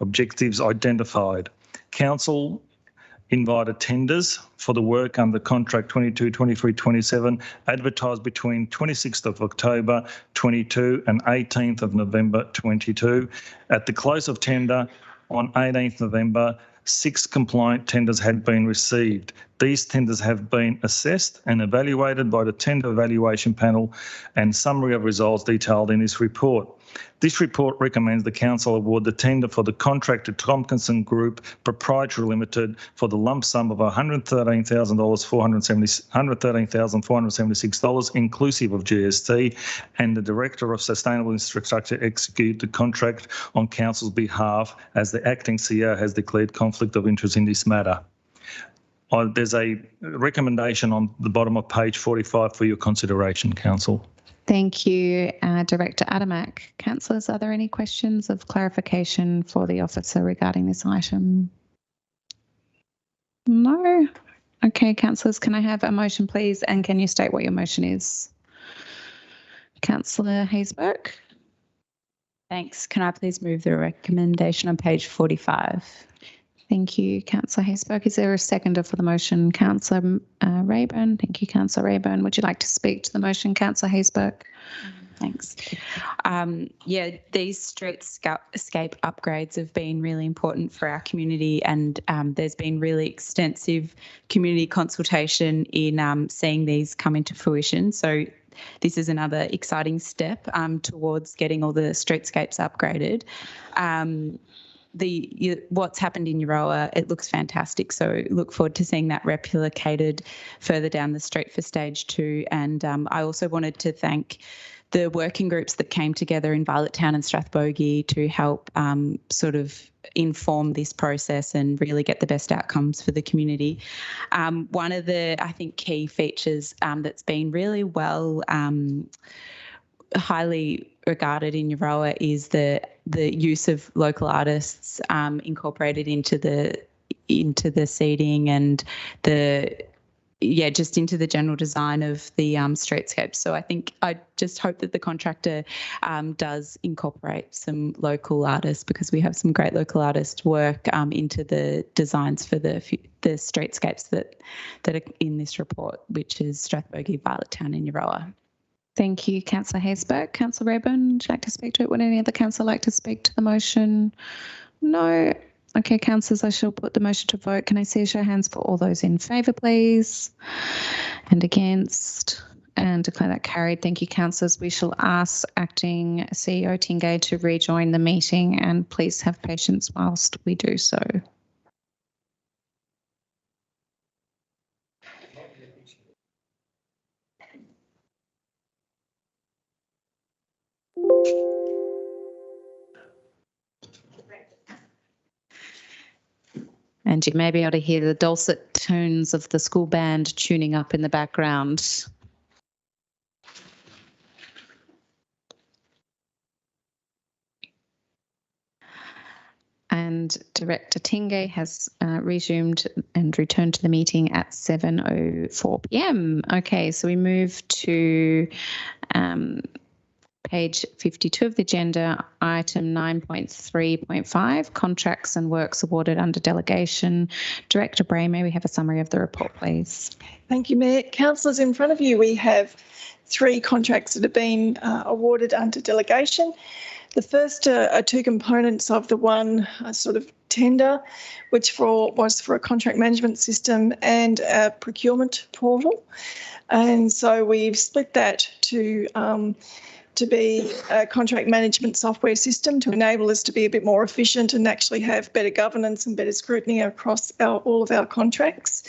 S10: objectives identified. Council invited tenders for the work under contract 22-23-27 advertised between 26th of October 22 and 18th of November 22. At the close of tender on 18th November, 6 compliant tenders had been received. These tenders have been assessed and evaluated by the Tender Evaluation Panel and summary of results detailed in this report. This report recommends the Council award the tender for the contract to Tompkinson Group Proprietary Limited for the lump sum of $113,476 inclusive of GST, and the Director of Sustainable Infrastructure execute the contract on Council's behalf as the Acting CEO has declared conflict of interest in this matter. There's a recommendation on the bottom of page 45 for your consideration, Council.
S1: Thank you, Director Adamak. Councillors, are there any questions of clarification for the officer regarding this item? No? Okay, councillors, can I have a motion, please? And can you state what your motion is? Councillor Haysberg.
S5: Thanks. Can I please move the recommendation on page 45?
S1: Thank you, Councillor Haysberg. Is there a seconder for the motion? Councillor Rayburn. Thank you, Councillor Rayburn. Would you like to speak to the motion, Councillor Haysberg?
S5: Thanks. Yeah, these streetscape upgrades have been really important for our community, and there's been really extensive community consultation in seeing these come into fruition. So this is another exciting step towards getting all the streetscapes upgraded. What's happened in Euroa, it looks fantastic. So look forward to seeing that replicated further down the street for stage 2. And I also wanted to thank the working groups that came together in Violet Town and Strathbogie to help sort of inform this process and really get the best outcomes for the community. One of the, I think, key features that's been really well highly regarded in Euroa is the use of local artists incorporated into the seating and just into the general design of the streetscape. So I just hope that the contractor does incorporate some local artists, because we have some great local artist work into the designs for the streetscapes that are in this report, which is Strathbogie, Violet Town and Euroa.
S1: Thank you, Councillor Haysberg. Councillor Rayburn, would you like to speak to it? Would any other councillor like to speak to the motion? No. Okay, councillors, I shall put the motion to vote. Can I see a show of hands for all those in favour, please? And against? And declare that carried. Thank you, councillors. We shall ask Acting CEO Tingay to rejoin the meeting, and please have patience whilst we do so. And you may be able to hear the dulcet tones of the school band tuning up in the background. And Director Tingay has resumed and returned to the meeting at 7:04 p.m. Okay, so we move to Page 52 of the agenda, item 9.3.5, contracts and works awarded under delegation. Director Bray, may we have a summary of the report, please?
S4: Thank you, Mayor. Councillors, in front of you, we have 3 contracts that have been awarded under delegation. The first are 2 components of the one sort of tender, which was for a contract management system and a procurement portal. And so we've split that to be a contract management software system to enable us to be a bit more efficient and actually have better governance and better scrutiny across all of our contracts.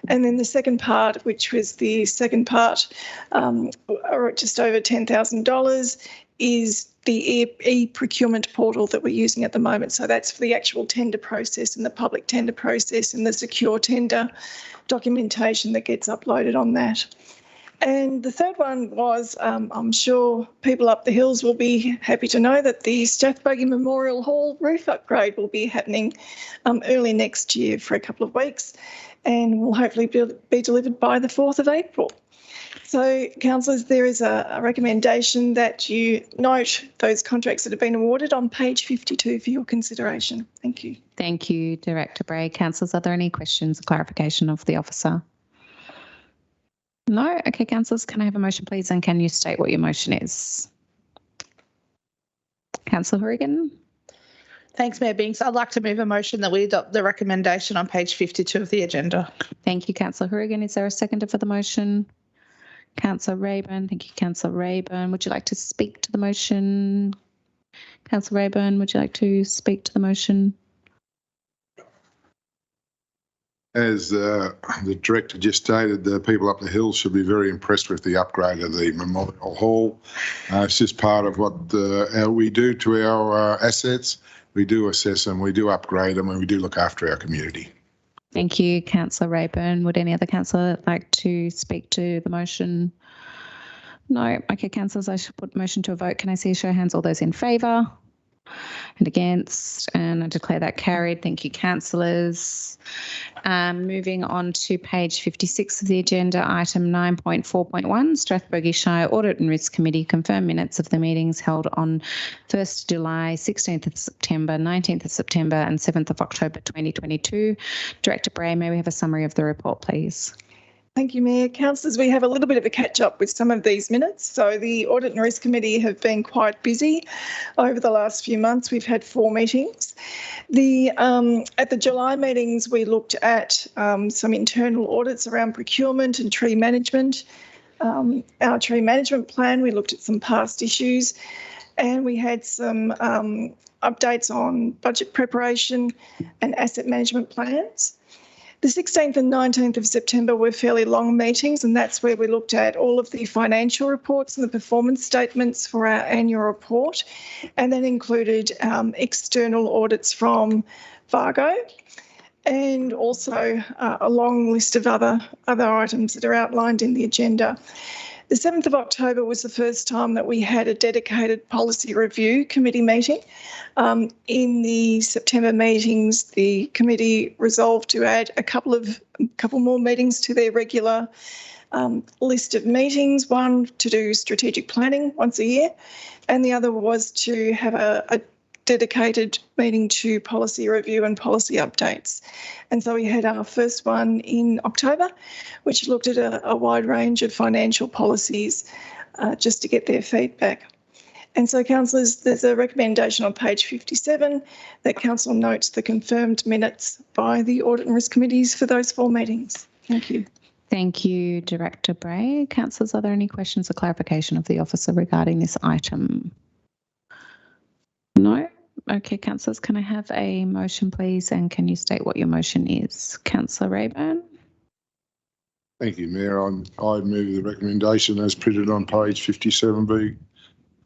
S4: And then the second part, which was the second part, just over $10,000, is the e-procurement portal that we're using at the moment. So that's for the actual tender process and the public tender process and the secure tender documentation that gets uploaded on that. And the third one was, I'm sure people up the hills will be happy to know that the Strathbogie Memorial Hall roof upgrade will be happening early next year for a couple of weeks and will hopefully be delivered by the 4th of April. So, councillors, there is a recommendation that you note those contracts that have been awarded on page 52 for your consideration. Thank you.
S1: Thank you, Director Bray. Councillors, are there any questions or clarification of the officer? No? Okay, councillors, can I have a motion, please, and can you state what your motion is? Councillor Horrigan.
S6: Thanks, Mayor Binks. I'd like to move a motion that we adopt the recommendation on page 52 of the agenda.
S1: Thank you, Councillor Horrigan. Is there a seconder for the motion? Councillor Rayburn. Thank you, Councillor Rayburn. Would you like to speak to the motion? Councillor Rayburn, would you like to speak to the motion?
S9: As the director just stated, the people up the hill should be very impressed with the upgrade of the Memorial Hall. It's just part of what we do to our assets. We do assess them, we do upgrade them, and we do look after our community.
S1: Thank you, Councillor Rayburn. Would any other councillor like to speak to the motion? No. Okay, councillors, I should put the motion to a vote. Can I see a show of hands? All those in favour and against? And I declare that carried. Thank you, councillors. Moving on to page 56 of the agenda, item 9.4.1, Strathbogie Shire Audit and Risk Committee confirm minutes of the meetings held on 1st July, 16th of September, 19th of September and 7th of October 2022. Director Bray, may we have a summary of the report, please?
S4: Thank you, Mayor. Councillors, we have a little bit of a catch-up with some of these minutes. So the Audit and Risk Committee have been quite busy over the last few months. We've had 4 meetings. At the July meetings, we looked at some internal audits around procurement and tree management. Our tree management plan, we looked at some past issues, and we had some updates on budget preparation and asset management plans. The 16th and 19th of September were fairly long meetings, and that's where we looked at all of the financial reports and the performance statements for our annual report, and that included external audits from Vargo and also a long list of other items that are outlined in the agenda. The 7th of October was the first time that we had a dedicated policy review committee meeting. In the September meetings, the committee resolved to add a couple more meetings to their regular list of meetings, one to do strategic planning once a year, and the other was to have a dedicated meeting to policy review and policy updates. And so we had our first one in October, which looked at a wide range of financial policies just to get their feedback. And so, councillors, there's a recommendation on page 57 that council notes the confirmed minutes by the Audit and Risk Committees for those 4 meetings. Thank you.
S1: Thank you, Director Bray. Councillors, are there any questions or clarification of the officer regarding this item? No? Okay, councillors, can I have a motion, please, and can you state what your motion is? Councillor Rayburn.
S9: Thank you, Mayor. I move the recommendation as printed on page 57 be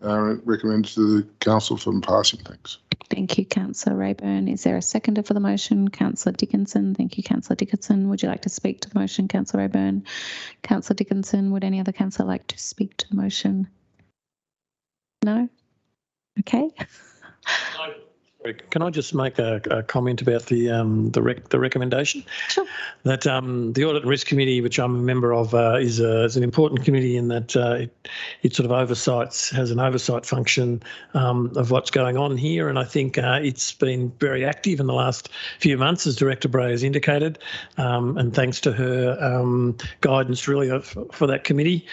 S9: recommended to the council for passing. Thanks.
S1: Thank you, Councillor Rayburn. Is there a seconder for the motion? Councillor Dickinson. Thank you, Councillor Dickinson. Would you like to speak to the motion, Councillor Rayburn? Councillor Dickinson, would any other councillor like to speak to the motion? No? Okay.
S3: Can I just make a comment about the recommendation?
S1: Sure.
S3: That the Audit and Risk Committee, which I'm a member of, is an important committee in that it sort of has an oversight function of what's going on here, and I think it's been very active in the last few months, as Director Bray has indicated, and thanks to her guidance really for that committee.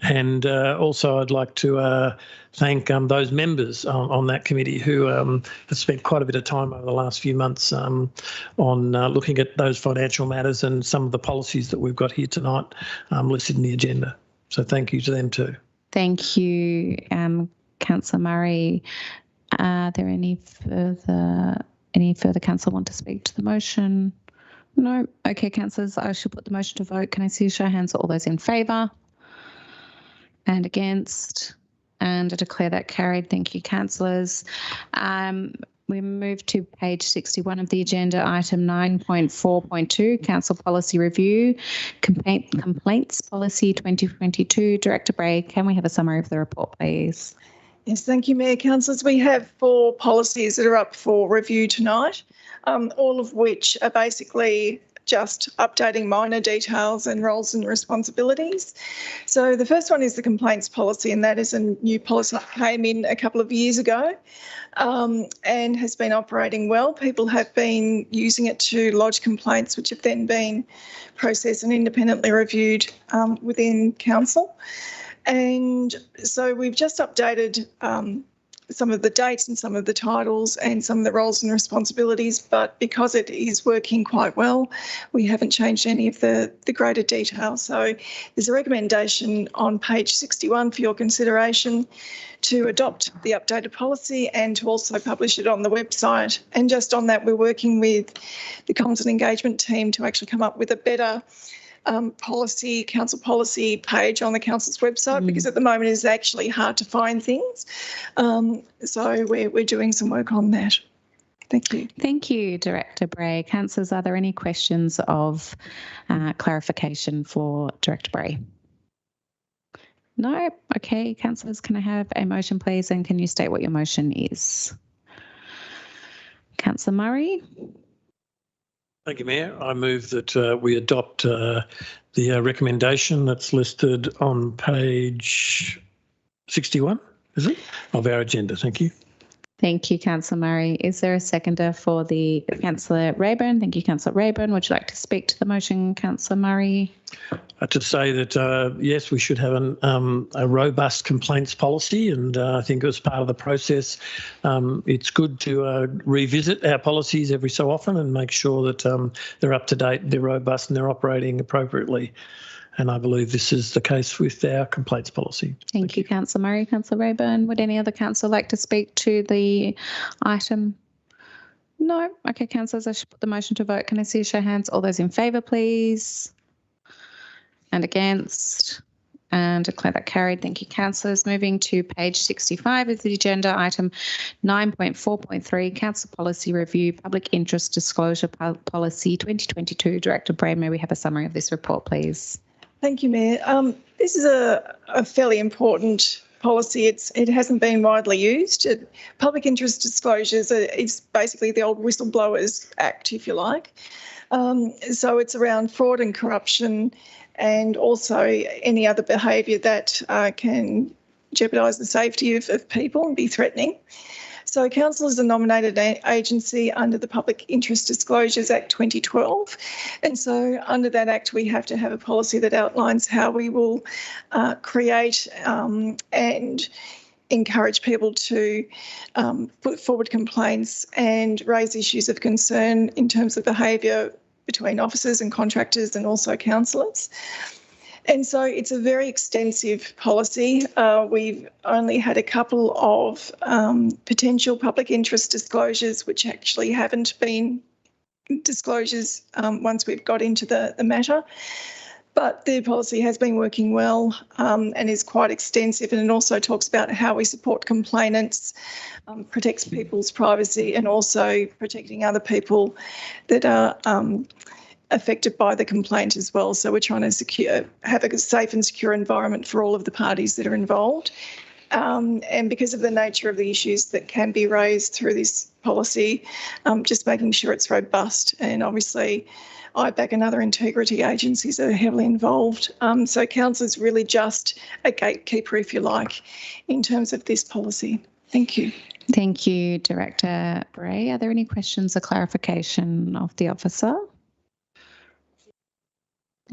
S3: And also I'd like to thank those members on that committee who have spent quite a bit of time over the last few months on looking at those financial matters and some of the policies that we've got here tonight listed in the agenda. So thank you to them too.
S1: Thank you, Councillor Murray. Are there any further councillor want to speak to the motion? No. Okay, councillors, I shall put the motion to vote. Can I see a show of hands? All those in favour? And against, and I declare that carried. Thank you, councillors. We move to page 61 of the agenda, item 9.4.2, Council Policy Review, Complaints Policy 2022. Director Bray, can we have a summary of the report, please?
S4: Yes, thank you, Mayor. Councillors. We have 4 policies that are up for review tonight, all of which are basically just updating minor details and roles and responsibilities. So the first one is the complaints policy, and that is a new policy that came in a couple of years ago and has been operating well. People have been using it to lodge complaints, which have then been processed and independently reviewed within council. And so we've just updated some of the dates and some of the titles and some of the roles and responsibilities, but because it is working quite well, we haven't changed any of the greater detail. So there's a recommendation on page 61 for your consideration to adopt the updated policy and to also publish it on the website. And just on that, we're working with the comms and engagement team to actually come up with a better council policy page on the council's website, because at the moment it's actually hard to find things. So we're doing some work on that. Thank you.
S1: Thank you, Director Bray. Councillors, are there any questions of clarification for Director Bray? No? Okay, councillors, can I have a motion, please? And can you state what your motion is? Councillor Murray?
S3: Thank you, Mayor. I move that we adopt the recommendation that's listed on page 61, is it, of our agenda. Thank you.
S1: Thank you, Councillor Murray. Is there a seconder for the Councillor Rayburn? Thank you, Councillor Rayburn. Would you like to speak to the motion, Councillor Murray?
S3: To say that, yes, we should have a robust complaints policy, and I think as part of the process, it's good to revisit our policies every so often and make sure that they're up to date, they're robust and they're operating appropriately. And I believe this is the case with our complaints policy.
S1: Thank you, Councillor Murray. Councillor Rayburn, would any other councillor like to speak to the item? No? Okay, councillors, I should put the motion to vote. Can I see a show of hands? All those in favour, please. And against? And declare that carried. Thank you, councillors. Moving to page 65 of the agenda, item 9.4.3, Council Policy Review, Public Interest Disclosure Policy 2022. Director Bray, may we have a summary of this report, please?
S4: Thank you, Mayor. This is a fairly important policy. It hasn't been widely used. Public interest disclosures is basically the old Whistleblowers Act, if you like. So it's around fraud and corruption, and also any other behaviour that can jeopardise the safety of people and be threatening. So council is a nominated agency under the Public Interest Disclosures Act 2012. And so under that act, we have to have a policy that outlines how we will create and encourage people to put forward complaints and raise issues of concern in terms of behaviour between officers and contractors and also councillors. And so it's a very extensive policy. We've only had a couple of potential public interest disclosures, which actually haven't been disclosures once we've got into the matter. But the policy has been working well and is quite extensive, and it also talks about how we support complainants, protects people's privacy, and also protecting other people that are affected by the complaint as well. So we're trying to have a safe and secure environment for all of the parties that are involved. And because of the nature of the issues that can be raised through this policy, just making sure it's robust. And obviously, IBAC and other integrity agencies are heavily involved. So council is really just a gatekeeper, if you like, in terms of this policy. Thank you.
S1: Thank you, Director Bray. Are there any questions or clarification of the officer?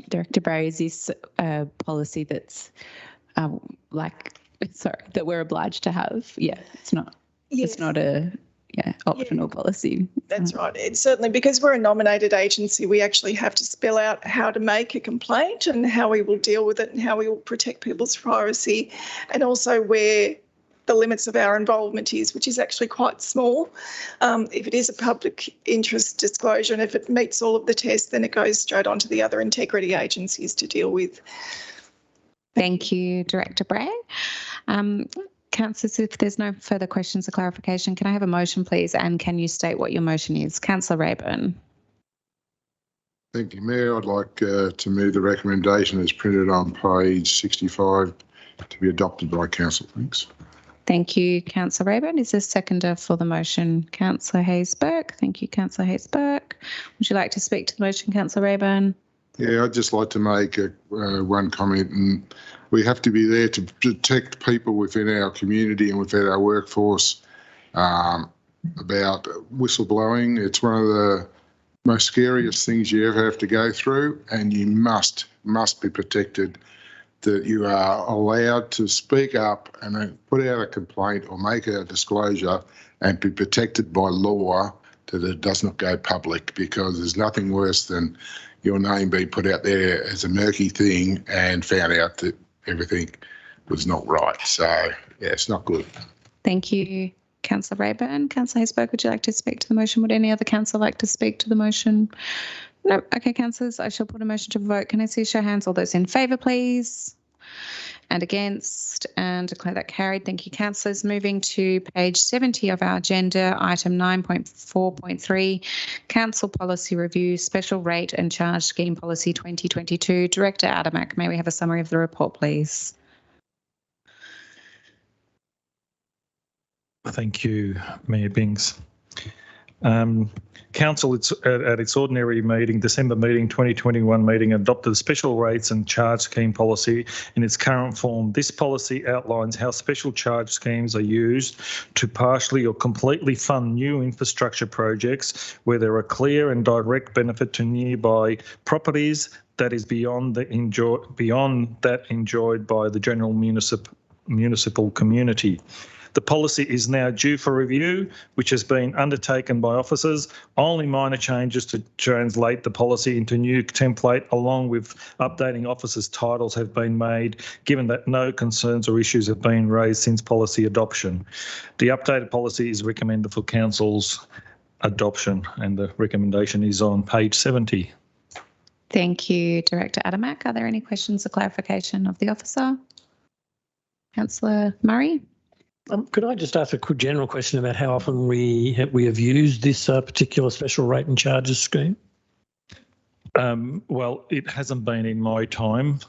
S5: Director Bray, is this a policy that's that we're obliged to have? Yeah, it's not. Yes. It's not a optional policy.
S4: That's right. It's certainly, because we're a nominated agency, we actually have to spell out how to make a complaint and how we will deal with it and how we will protect people's privacy, and also where the limits of our involvement is, which is actually quite small. If it is a public interest disclosure and if it meets all of the tests, then it goes straight on to the other integrity agencies to deal with.
S1: Thank you, Director Bray. Councillors, if there's no further questions or clarification, can I have a motion, please? And can you state what your motion is? Councillor Rayburn.
S9: Thank you, Mayor. I'd like to move the recommendation as printed on page 65 to be adopted by Council. Thanks.
S1: Thank you, Councillor Rayburn. Is there a seconder for the motion? Councillor Hayes-Burke. Thank you, Councillor Hayes-Burke. Would you like to speak to the motion, Councillor Rayburn?
S9: Yeah, I'd just like to make one comment, and we have to be there to protect people within our community and within our workforce about whistleblowing. It's one of the most scariest things you ever have to go through, and you must be protected, that you are allowed to speak up and put out a complaint or make a disclosure and be protected by law, that it does not go public, because there's nothing worse than your name being put out there as a murky thing and found out that everything was not right. So, yeah, it's not good.
S1: Thank you, Councillor Rayburn. Councillor Hayes-Burke, would you like to speak to the motion? Would any other councillor like to speak to the motion? No. Okay, councillors, I shall put a motion to vote. Can I see show hands? All those in favour, please. And against, and declare that carried. Thank you, councillors. Moving to page 70 of our agenda, item 9.4.3, Council Policy Review, Special Rate and Charge Scheme Policy 2022. Director Adamak, may we have a summary of the report, please?
S10: Thank you, Mayor Binks. Council, at its ordinary meeting, December meeting, 2021 meeting, adopted special rates and charge scheme policy in its current form. This policy outlines how special charge schemes are used to partially or completely fund new infrastructure projects where there are clear and direct benefit to nearby properties that is beyond that enjoyed by the general municipal community. The policy is now due for review, which has been undertaken by officers. Only minor changes to translate the policy into new template, along with updating officers' titles, have been made, given that no concerns or issues have been raised since policy adoption. The updated policy is recommended for Council's adoption, and the recommendation is on page 70.
S1: Thank you, Director Adamak. Are there any questions or clarification of the officer? Councillor Murray?
S3: Could I just ask a quick general question about how often we have used this particular special rate and charges scheme?
S10: Well, it hasn't been in my time,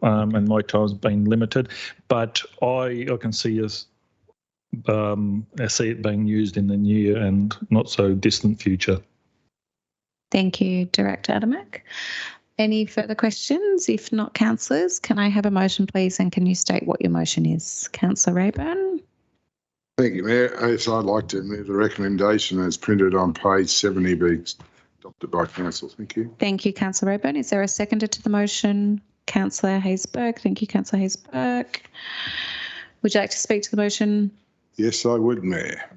S10: and my time's been limited, but I can see I see it being used in the near and not so distant future.
S1: Thank you, Director Adamak. Any further questions? If not, councillors, can I have a motion, please, and can you state what your motion is? Councillor Rayburn.
S9: Thank you, Mayor. I'd like to move the recommendation as printed on page 70 be adopted by Council. Thank you.
S1: Thank you, Councillor Rayburn. Is there a seconder to the motion? Councillor Hayes-Burke. Thank you, Councillor Hayes-Burke. Would you like to speak to the motion?
S9: Yes, I would, Mayor.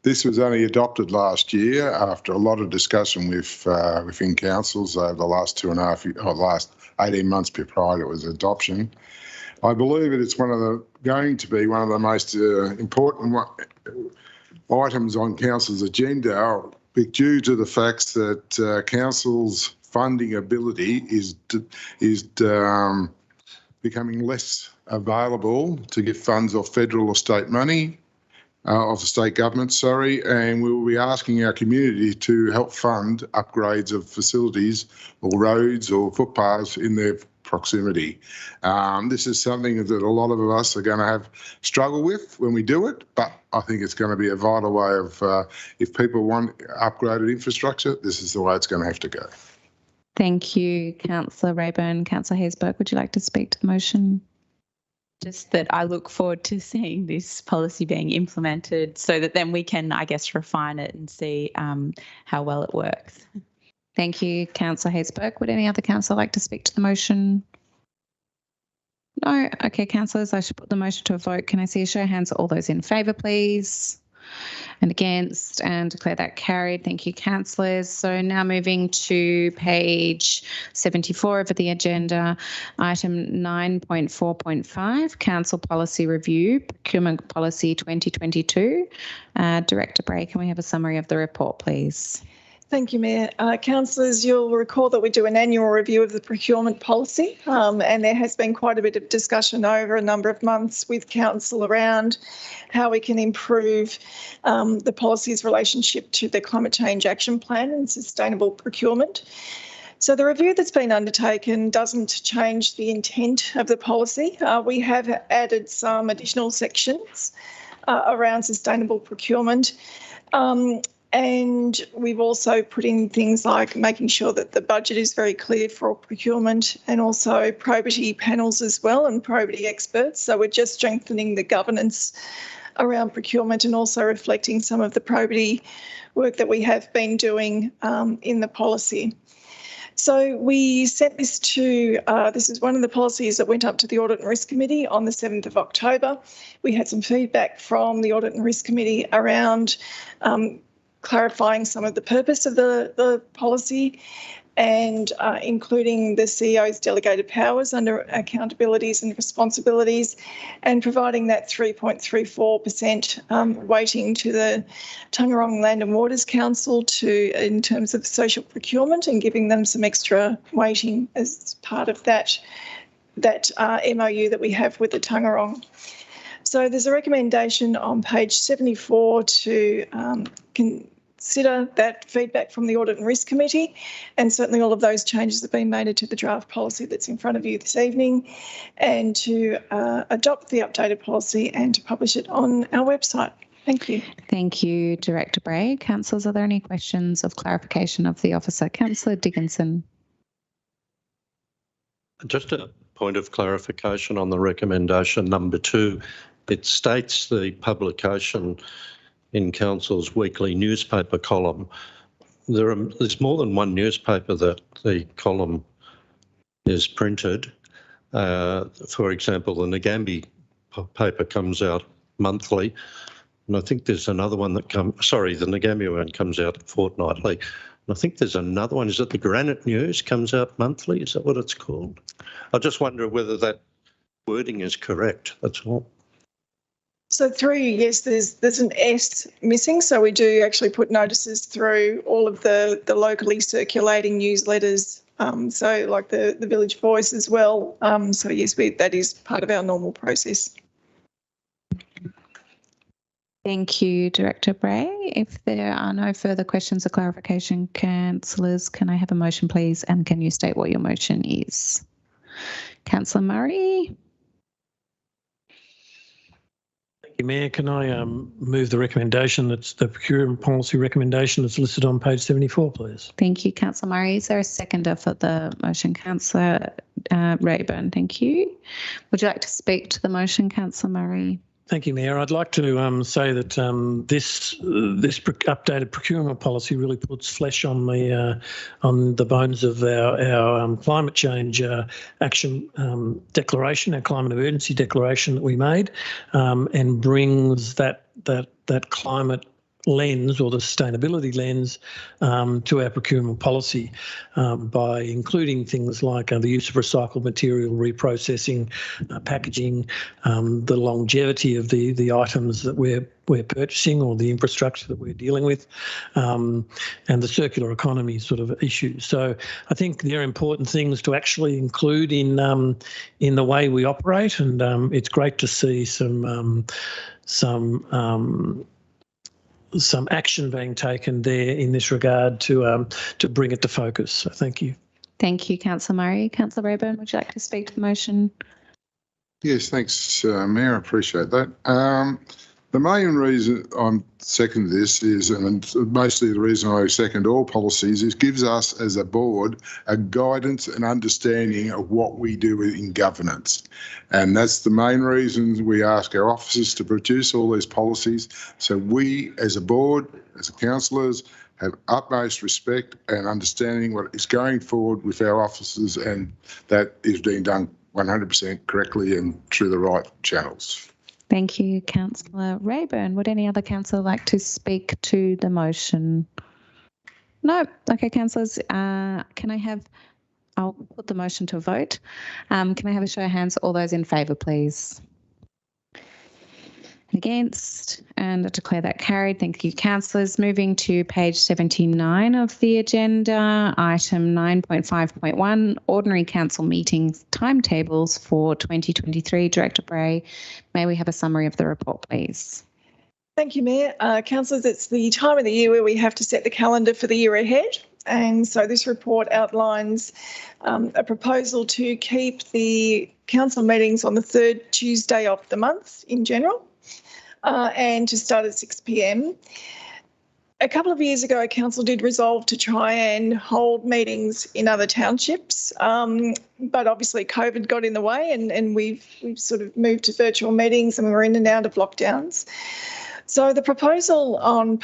S9: This was only adopted last year after a lot of discussion within councils over the last 18 months prior to its adoption. I believe it's going to be one of the most important items on council's agenda, due to the fact that council's funding ability is becoming less available to get funds off federal or state money. of the state government, and we will be asking our community to help fund upgrades of facilities or roads or footpaths in their proximity. This is something that a lot of us are going to have struggle with when we do it, but I think it's going to be a vital way of, if people want upgraded infrastructure, this is the way it's going to have to go.
S1: Thank you, Councillor Rayburn. Councillor Haysbert, would you like to speak to the motion?
S5: Just that I look forward to seeing this policy being implemented so that then we can, I guess, refine it and see how well it works.
S1: Thank you, Councillor Haysbert. Would any other councillor like to speak to the motion? No? Okay, councillors, I should put the motion to a vote. Can I see a show of hands? All those in favour, please. And against, and declare that carried. Thank you, councillors. So now moving to page 74 of the agenda, item 9.4.5, Council Policy Review, Procurement Policy 2022. Director Bray, can we have a summary of the report, please?
S4: Thank you, Mayor. Councillors, you'll recall that we do an annual review of the procurement policy, and there has been quite a bit of discussion over a number of months with Council around how we can improve the policy's relationship to the Climate Change Action Plan and sustainable procurement. So the review that's been undertaken doesn't change the intent of the policy. We have added some additional sections around sustainable procurement. And we've also put in things like making sure that the budget is very clear for procurement, and also probity panels as well, and probity experts. So we're just strengthening the governance around procurement and also reflecting some of the probity work that we have been doing in the policy. So we sent this to, this is one of the policies that went up to the Audit and Risk Committee on the 7th of October. We had some feedback from the Audit and Risk Committee around clarifying some of the purpose of the policy, and including the CEO's delegated powers under accountabilities and responsibilities, and providing that 3.34% weighting to the Taungurung Land and Waters Council in terms of social procurement, and giving them some extra weighting as part of that MOU that we have with the Taungurung. So there's a recommendation on page 74 to consider that feedback from the Audit and Risk Committee, and certainly all of those changes have been made to the draft policy that's in front of you this evening, and to adopt the updated policy and to publish it on our website. Thank you.
S1: Thank you, Director Bray. Councillors, are there any questions of clarification of the officer? Councillor Dickinson.
S7: Just a point of clarification on the recommendation number 2. It states the publication in Council's weekly newspaper column. There's more than one newspaper that the column is printed. For example, the Ngambie paper comes out monthly, and I think there's another one that the Ngambie one comes out fortnightly. And I think there's another one. Is it the Granite News comes out monthly? Is that what it's called? I just wonder whether that wording is correct, that's all.
S4: So yes, there's an S missing. So we do actually put notices through all of the locally circulating newsletters. So like the Village Voice as well. So yes, that is part of our normal process.
S1: Thank you, Director Bray. If there are no further questions or clarification, councillors, can I have a motion, please? And can you state what your motion is? Councillor Murray.
S3: Thank you, Mayor. Can I move the recommendation, that's the procurement policy recommendation that's listed on page 74, please?
S1: Thank you, Councillor Murray. Is there a seconder for the motion? Councillor Rayburn, thank you. Would you like to speak to the motion, Councillor Murray?
S3: Thank you, Mayor. I'd like to say that this updated procurement policy really puts flesh on the bones of our climate change action declaration, our climate emergency declaration that we made, and brings that climate lens or the sustainability lens to our procurement policy by including things like the use of recycled material, reprocessing, packaging, the longevity of the items that we're purchasing or the infrastructure that we're dealing with, and the circular economy sort of issues. So I think they're important things to actually include in the way we operate, and it's great to see some action being taken there in this regard to bring it to focus. So thank you.
S1: Thank you, Councillor Murray. Councillor Rayburn, would you like to speak to the motion?
S9: Yes, thanks, Mayor. I appreciate that. The main reason I'm second this is, and mostly the reason I second all policies, is gives us as a board a guidance and understanding of what we do in governance. And that's the main reason we ask our officers to produce all these policies. So we as a board, as councillors, have utmost respect and understanding what is going forward with our officers, and that is being done 100% correctly and through the right channels.
S1: Thank you, Councillor Rayburn. Would any other councillor like to to the motion? No. Okay, councillors, I'll put the motion to a vote. Can I have a show of hands? All those in favour, please. Against, and I declare that carried. Thank you, councillors. Moving to page 79 of the agenda, item 9.5.1, ordinary council meetings timetables for 2023. Director Bray, may we have a summary of the report, please?
S4: Thank you, Mayor. Councillors, it's the time of the year where we have to set the calendar for the year ahead. And so this report outlines a proposal to keep the council meetings on the third Tuesday of the month in general. And to start at 6 p.m. A couple of years ago, council did resolve to try and hold meetings in other townships, but obviously COVID got in the way, and we've sort of moved to virtual meetings, and we're in and out of lockdowns. So the proposal on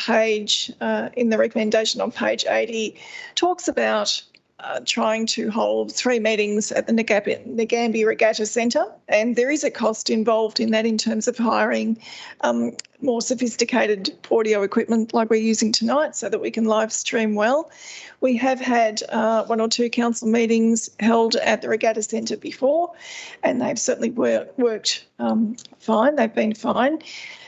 S4: in the recommendation on page 80 talks about trying to hold 3 meetings at the Nagambie Regatta Centre, and there is a cost involved in that in terms of hiring more sophisticated audio equipment like we're using tonight so that we can live stream well. We have had 1 or 2 council meetings held at the Regatta Centre before, and they've certainly worked fine. They've been fine.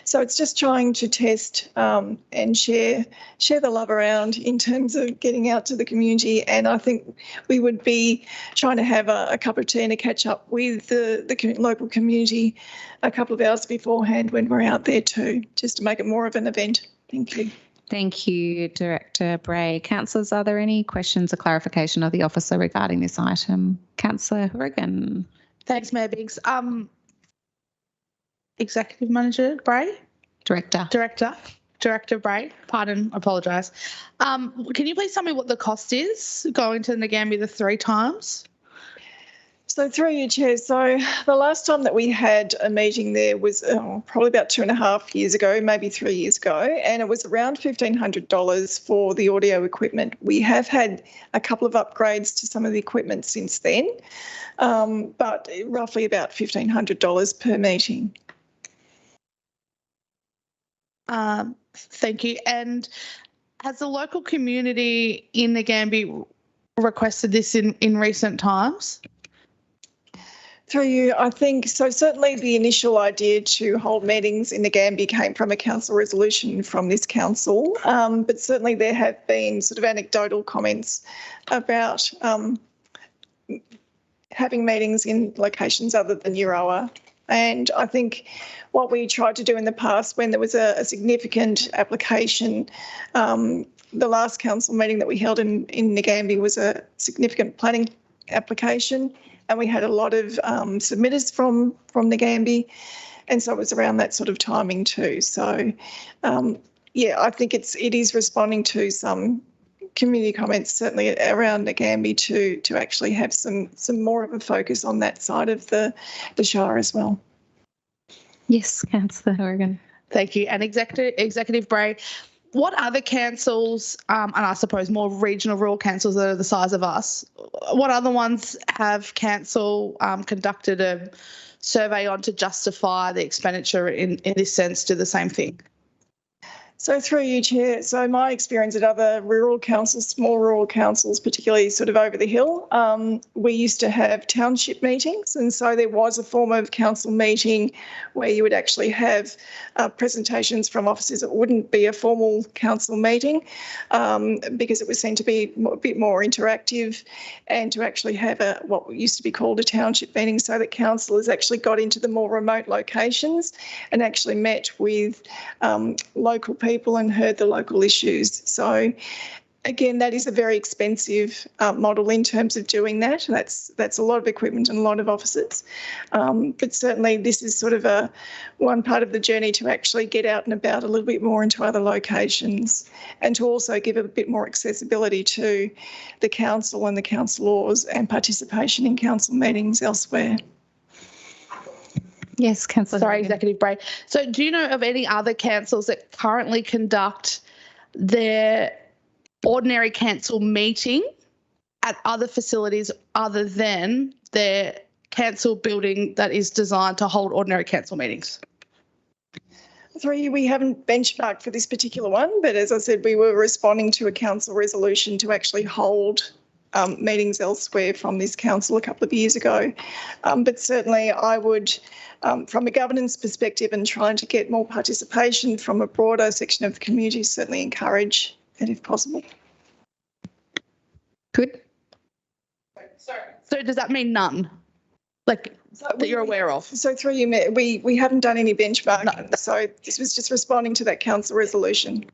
S4: So it's just trying to test and share the love around in terms of getting out to the community. And I think we would be trying to have a cup of tea and a catch up with the local community a couple of hours beforehand when we're out there too, just to make it more of an event. Thank you.
S1: Thank you, Director Bray. Councillors, are there any questions or clarification of the officer regarding this item? Councillor Horrigan.
S6: Thanks, Mayor Biggs. Executive Manager Bray? Director Bray. Pardon, apologise. Can you please tell me what the cost is going to Nagambie the 3 times?
S4: So through you, Chair. So the last time that we had a meeting there was probably about 2.5 years ago, maybe 3 years ago, and it was around $1,500 for the audio equipment. We have had a couple of upgrades to some of the equipment since then, but roughly about $1,500 per meeting.
S6: Thank you. And has the local community in Nagambie requested this in recent times?
S4: Through you, I think so. Certainly the initial idea to hold meetings in Nagambie came from a council resolution from this council, but certainly there have been sort of anecdotal comments about having meetings in locations other than Euroa. And I think what we tried to do in the past when there was a significant application, the last council meeting that we held in Nagambie was a significant planning application, and we had a lot of submitters from Nagambie, and so it was around that sort of timing too. So, yeah, I think it is responding to some community comments certainly around Nagambie to actually have some more of a focus on that side of the Shire as well.
S1: Yes, Councillor Horrigan.
S6: Thank you. And Executive Bray, what other councils, and I suppose more regional rural councils that are the size of us, what other ones have council conducted a survey on to justify the expenditure in this sense, do the same thing?
S4: So through you, Chair, so my experience at other rural councils, small rural councils, particularly sort of over the hill, we used to have township meetings, and so there was a form of council meeting where you would actually have presentations from officers. It wouldn't be a formal council meeting because it was seen to be a bit more interactive, and to actually have what used to be called a township meeting, so that councillors actually got into the more remote locations and actually met with local people and heard the local issues. So again, that is a very expensive model in terms of doing that. That's a lot of equipment and a lot of officers. But certainly this is sort of one part of the journey to actually get out and about a little bit more into other locations, and to also give a bit more accessibility to the council and the councillors and participation in council meetings elsewhere.
S1: Yes, Councillor.
S6: Sorry, Executive Bray. So do you know of any other councils that currently conduct their ordinary council meeting at other facilities other than their council building that is designed to hold ordinary council meetings?
S4: We haven't benchmarked for this particular one, but as I said, we were responding to a council resolution to actually hold meetings elsewhere from this council a couple of years ago. But certainly I would, from a governance perspective and trying to get more participation from a broader section of the community, certainly encourage it if possible.
S1: Good.
S6: So does that mean none? Like that you're aware of?
S4: So through you, we haven't done any benchmarking. No. So this was just responding to that council resolution.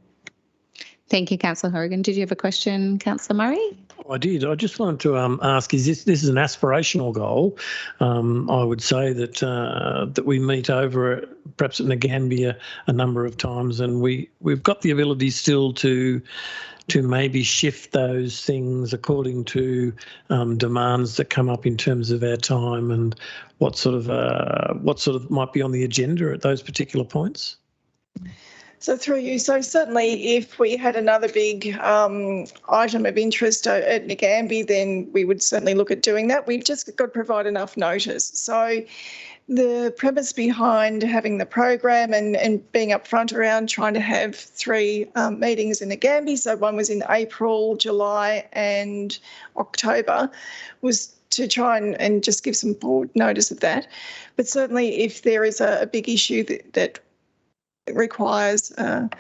S1: Thank you, Councillor Horrigan. Did you have a question, Councillor Murray?
S3: I did. I just wanted to ask: this is an aspirational goal? I would say that that we meet over perhaps at Ngambia a number of times, and we've got the ability still to maybe shift those things according to demands that come up in terms of our time and what sort of might be on the agenda at those particular points.
S4: So through you, so certainly if we had another big item of interest at Ngambia, then we would certainly look at doing that. We've just got to provide enough notice. So the premise behind having the program and being upfront around trying to have 3 meetings in Ngambia, so one was in April, July and October, was to try and just give some broad notice of that. But certainly if there is a big issue that requires a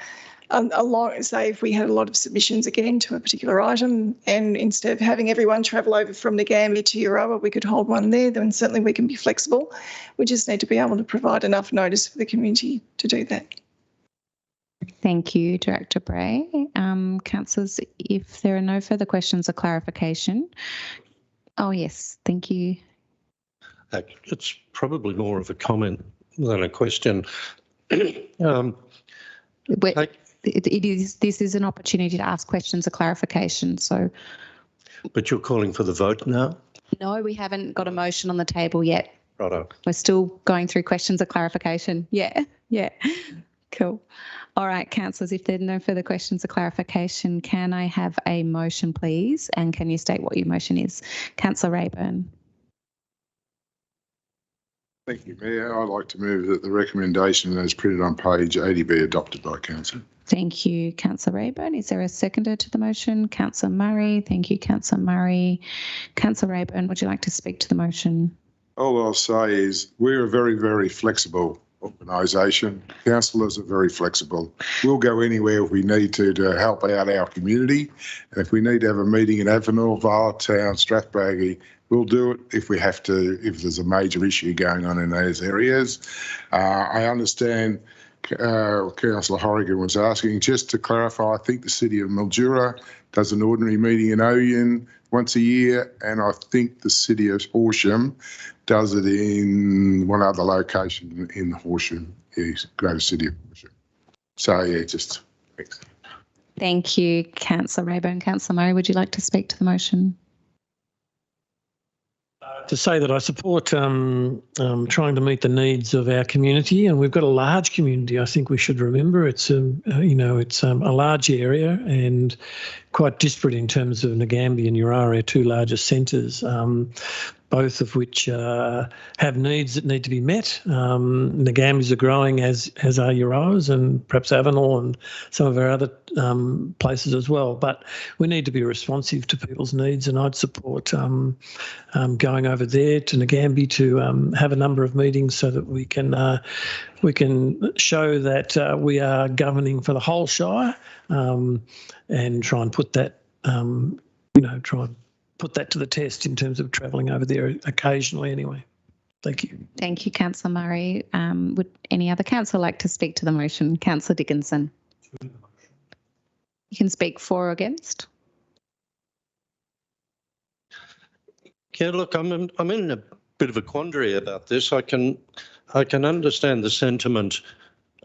S4: lot, say if we had a lot of submissions again to a particular item, and instead of having everyone travel over from Ngambia to Euroa, we could hold one there, then certainly we can be flexible. We just need to be able to provide enough notice for the community to do that.
S1: Thank you, Director Bray. Councillors, if there are no further questions or clarification. Oh, yes, thank you.
S7: It's probably more of a comment than a question.
S1: This is an opportunity to ask questions or clarification. So,
S7: but you're calling for the vote now?
S1: No, we haven't got a motion on the table yet.
S7: Righto.
S1: We're still going through questions of clarification. Yeah. Cool. All right, councillors, if there are no further questions or clarification, can I have a motion, please? And can you state what your motion is? Councillor Rayburn.
S9: Thank you, Mayor. I'd like to move that the recommendation as printed on page 80 be adopted by Council.
S1: Thank you, Councillor Rayburn. Is there a seconder to the motion? Councillor Murray. Thank you, Councillor Murray. Councillor Rayburn, would you like to speak to the motion?
S9: All I'll say is we're a very, very flexible organisation. Councillors are very flexible. We'll go anywhere if we need to help out our community. And if we need to have a meeting in Avenel, Town, Strathbogie, we'll do it if we have to, if there's a major issue going on in those areas. I understand Councillor Horrigan was asking, just to clarify, I think the City of Mildura does an ordinary meeting in Oyen once a year, and I think the City of Horsham does it in one other location in Horsham, Greater City of Horsham. So, yeah, just thanks.
S1: Thank you, Councillor Rayburn. Councillor Murray, would you like to speak to the motion?
S3: To say that I support trying to meet the needs of our community, and we've got a large community. I think we should remember it's a large area, and quite disparate in terms of Ngambie and Urawa, our two largest centres, both of which have needs that need to be met. Ngambie's are growing, as are Urawa's and perhaps Avenel and some of our other places as well. But we need to be responsive to people's needs, and I'd support going over there to Ngambie to have a number of meetings so that we can show that we are governing for the whole Shire, and try and put that, put that to the test in terms of travelling over there occasionally anyway. Thank you.
S1: Thank you, Councillor Murray. Would any other councillor like to speak to the motion? Councillor Dickinson. You can speak for or against.
S7: Yeah, look, I'm in a bit of a quandary about this. I can understand the sentiment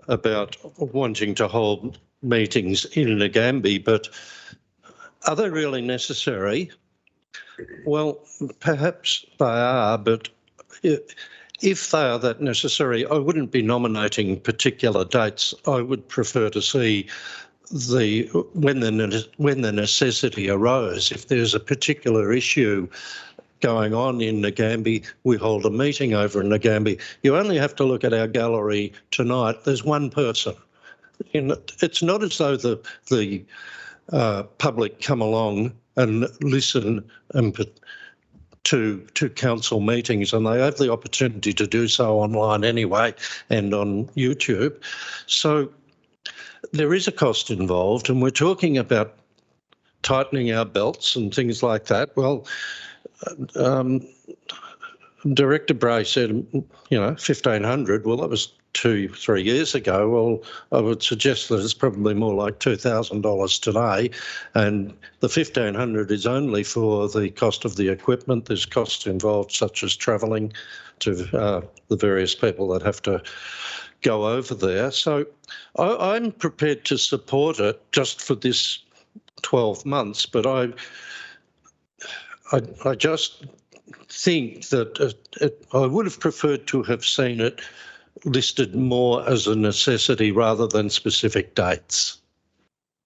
S7: about wanting to hold meetings in Ngambie, but are they really necessary? Well, perhaps they are, but if they are that necessary, I wouldn't be nominating particular dates. I would prefer to see when the necessity arose. If there's a particular issue going on in Ngambie, we hold a meeting over in Ngambie. You only have to look at our gallery tonight. There's one person. It's not as though the public come along and listen to council meetings, and they have the opportunity to do so online anyway and on YouTube. So there is a cost involved, and we're talking about tightening our belts and things like that. Well, Director Bray said, $1,500. Well, that was 2-3 years ago. Well, I would suggest that it's probably more like $2,000 today, and the $1,500 is only for the cost of the equipment. There's costs involved, such as travelling to the various people that have to go over there. So I'm prepared to support it just for this 12 months, but I just think that I would have preferred to have seen it listed more as a necessity rather than specific dates.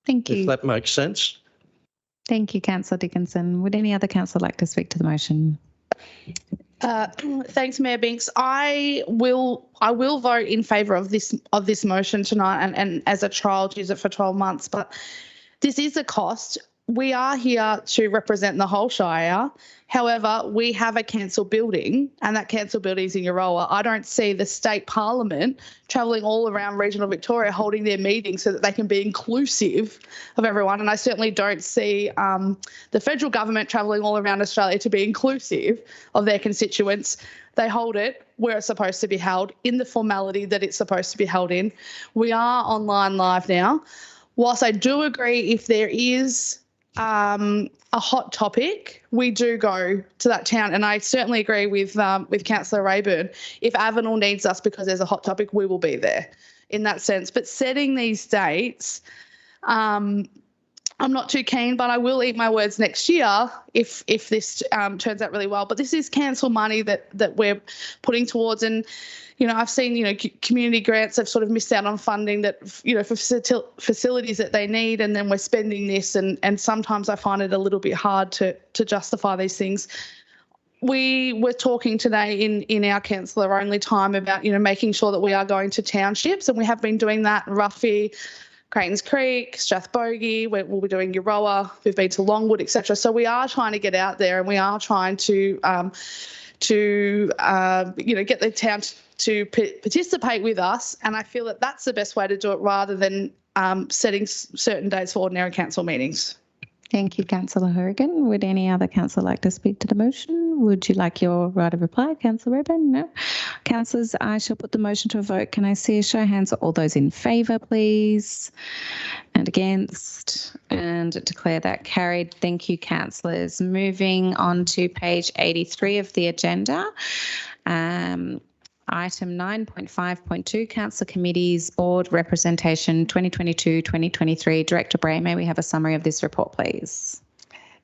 S1: Thank you.
S7: If that makes sense.
S1: Thank you, Councillor Dickinson. Would any other councillor like to speak to the motion?
S6: Thanks, Mayor Binks. I will vote in favour of this motion tonight, and as a trial, use it for 12 months. But this is a cost. We are here to represent the whole Shire. However, we have a council building, and that council building is in Urawa. I don't see the state parliament travelling all around regional Victoria holding their meetings so that they can be inclusive of everyone. And I certainly don't see the federal government travelling all around Australia to be inclusive of their constituents. They hold it where it's supposed to be held, in the formality that it's supposed to be held in. We are online live now. Whilst I do agree, if there is a hot topic, we do go to that town, and I certainly agree with Councillor Rayburn. If Avenel needs us because there's a hot topic, we will be there in that sense. But setting these dates, I'm not too keen, but I will eat my words next year if this turns out really well. But this is council money that we're putting towards, and I've seen community grants have sort of missed out on funding that for facilities that they need, and then we're spending this, and sometimes I find it a little bit hard to justify these things. We were talking today in our councillor only time about making sure that we are going to townships, and we have been doing that. Ruffy, Cratons Creek, Strathbogie, we'll be doing Urawa, we've been to Longwood, etc. So we are trying to get out there, and we are trying to get the town to participate with us, and I feel that that's the best way to do it rather than setting certain dates for ordinary council meetings.
S1: Thank you, Councillor Horrigan. Would any other councillor like to speak to the motion? Would you like your right of reply, Councillor Rayburn? No. Councillors, I shall put the motion to a vote. Can I see a show of hands? All those in favour, please, and against, and declare that carried. Thank you, councillors. Moving on to page 83 of the agenda. Item 9.5.2, Council Committees Board Representation 2022-2023. Director Bray, may we have a summary of this report, please?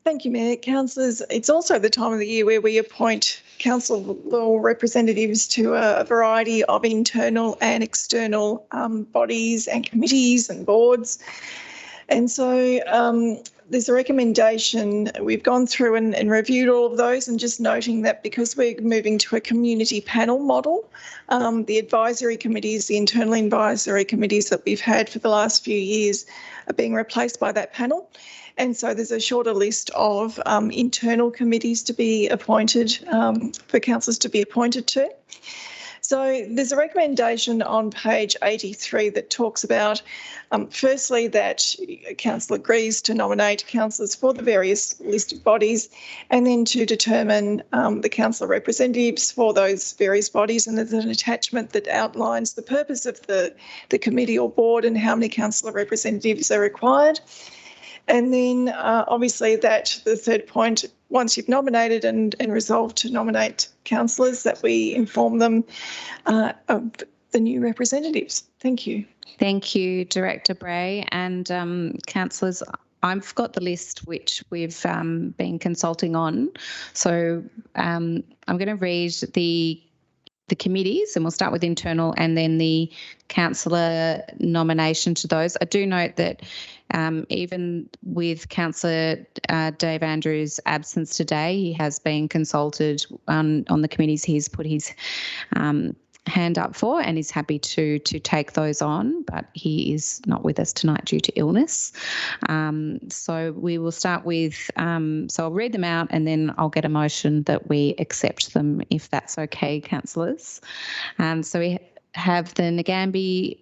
S4: Thank you, Mayor. Councillors, it's also the time of the year where we appoint council law representatives to a variety of internal and external bodies and committees and boards. And so there's a recommendation. We've gone through and reviewed all of those, and just noting that because we're moving to a community panel model, the advisory committees, the internal advisory committees that we've had for the last few years are being replaced by that panel. And so there's a shorter list of internal committees to be appointed, for councillors to be appointed to. So there's a recommendation on page 83 that talks about, firstly, that council agrees to nominate councillors for the various listed bodies, and then to determine the council representatives for those various bodies. And there's an attachment that outlines the purpose of the committee or board and how many councillor representatives are required. And then obviously that the third point, once you've nominated and resolved to nominate councillors, that we inform them of the new representatives. Thank you.
S1: Thank you, Director Bray. And councillors, I've got the list which we've been consulting on. So I'm going to read the committees, and we'll start with internal and then the councillor nomination to those. I do note that even with Councillor Dave Andrews' absence today, he has been consulted on the committees he's put his hand up for, and is happy to take those on, but he is not with us tonight due to illness. So we will start with, so I'll read them out and then I'll get a motion that we accept them, if that's okay, councillors. So we have the Ngambie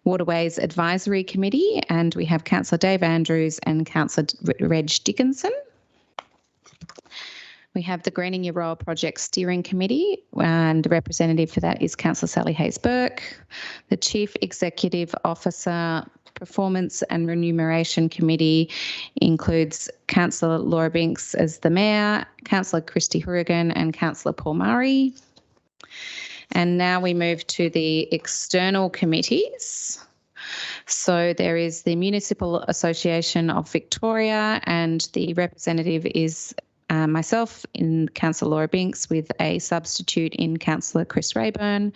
S1: Waterways Advisory Committee, and we have Councillor Dave Andrews and Councillor Reg Dickinson. We have the Greening Euroa Project Steering Committee, and the representative for that is Councillor Sally Hayes-Burke. The Chief Executive Officer Performance and Remuneration Committee includes Councillor Laura Binks as the Mayor, Councillor Christy Hourigan and Councillor Paul Murray. And now we move to the external committees. So there is the Municipal Association of Victoria, and the representative is myself in Councillor Laura Binks, with a substitute in Councillor Chris Rayburn.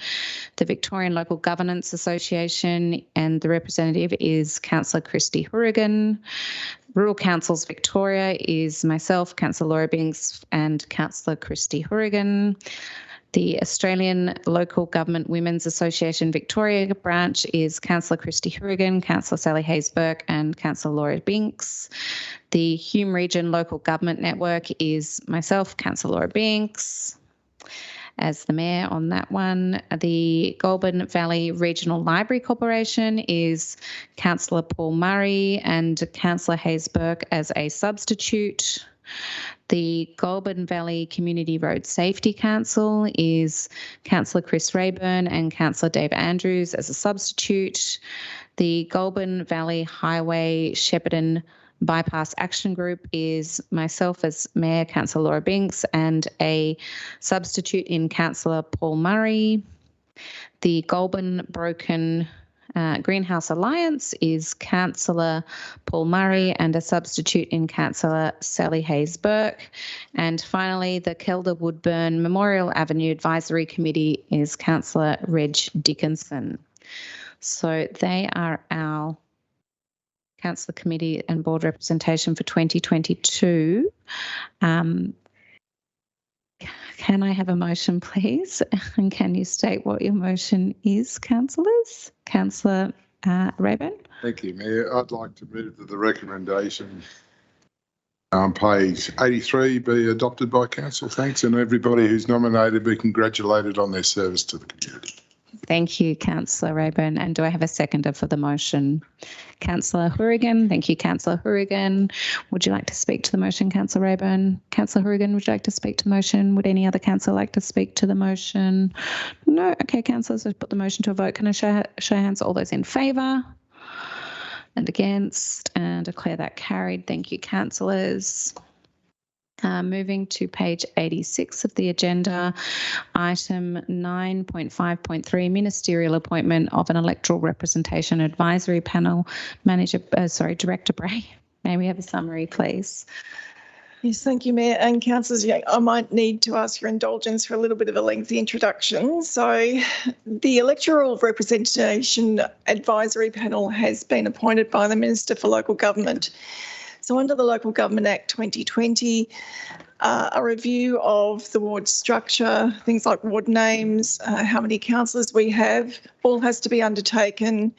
S1: The Victorian Local Governance Association, and the representative is Councillor Christy Hourigan. Rural Councils Victoria is myself, Councillor Laura Binks, and Councillor Christy Hourigan. The Australian Local Government Women's Association Victoria branch is Councillor Christy Hourigan, Councillor Sally Hayes-Burke and Councillor Laura Binks. The Hume Region Local Government Network is myself, Councillor Laura Binks, as the Mayor on that one. The Goulburn Valley Regional Library Corporation is Councillor Paul Murray and Councillor Hayes-Burke as a substitute. The Goulburn Valley Community Road Safety Council is Councillor Chris Rayburn and Councillor Dave Andrews as a substitute. The Goulburn Valley Highway Shepparton Bypass Action Group is myself as Mayor, Councillor Laura Binks, and a substitute in Councillor Paul Murray. The Goulburn Broken Greenhouse Alliance is Councillor Paul Murray and a substitute in Councillor Sally Hayes-Burke. And finally, the Kelda Woodburn Memorial Avenue Advisory Committee is Councillor Reg Dickinson. So they are our councillor committee and board representation for 2022. Can I have a motion, please? And can you state what your motion is, councillors? Councillor Rayburn.
S9: Thank you, Mayor. I'd like to move that the recommendation on page 83 be adopted by council. Thanks, and everybody who's nominated be congratulated on their service to the community.
S1: Thank you, Councillor Rayburn. And do I have a seconder for the motion? Councillor Hourigan. Thank you, Councillor Hourigan. Would you like to speak to the motion, Councillor Rayburn? Councillor Hourigan, would you like to speak to the motion? Would any other councillor like to speak to the motion? No? Okay, councillors, let's put the motion to a vote. Can I show hands? All those in favour and against, and declare that carried. Thank you, councillors. Moving to page 86 of the agenda, item 9.5.3, ministerial appointment of an electoral representation advisory panel. Director Bray, may we have a summary, please?
S4: Yes, thank you, Mayor and councillors. I might need to ask your indulgence for a little bit of a lengthy introduction. So the Electoral Representation Advisory Panel has been appointed by the Minister for Local Government. So under the Local Government Act 2020, a review of the ward structure, things like ward names, how many councillors we have, all has to be undertaken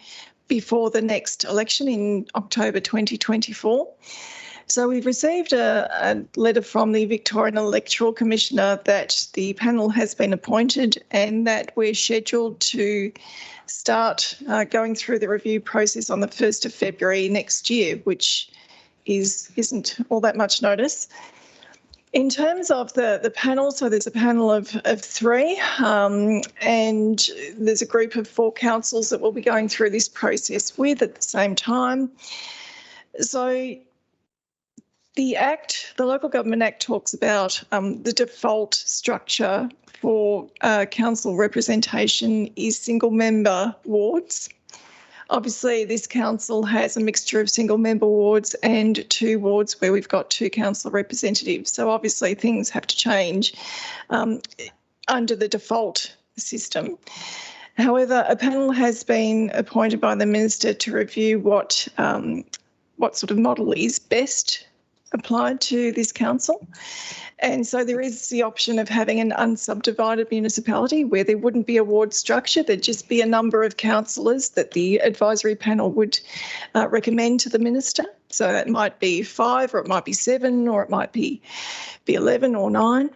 S4: before the next election in October 2024. So we've received a letter from the Victorian Electoral Commissioner that the panel has been appointed and that we're scheduled to start going through the review process on the 1st of February next year, which isn't all that much notice. In terms of the panel, so there's a panel of three, and there's a group of 4 councils that we'll be going through this process with at the same time. So the Local Government Act talks about the default structure for council representation is single member wards. Obviously, this council has a mixture of single member wards and 2 wards where we've got 2 council representatives. So obviously things have to change under the default system. However, a panel has been appointed by the Minister to review what sort of model is best applied to this council. And so there is the option of having an unsubdivided municipality where there wouldn't be a ward structure, there'd just be a number of councillors that the advisory panel would recommend to the Minister. So that might be 5 or it might be 7 or it might be 11 or 9.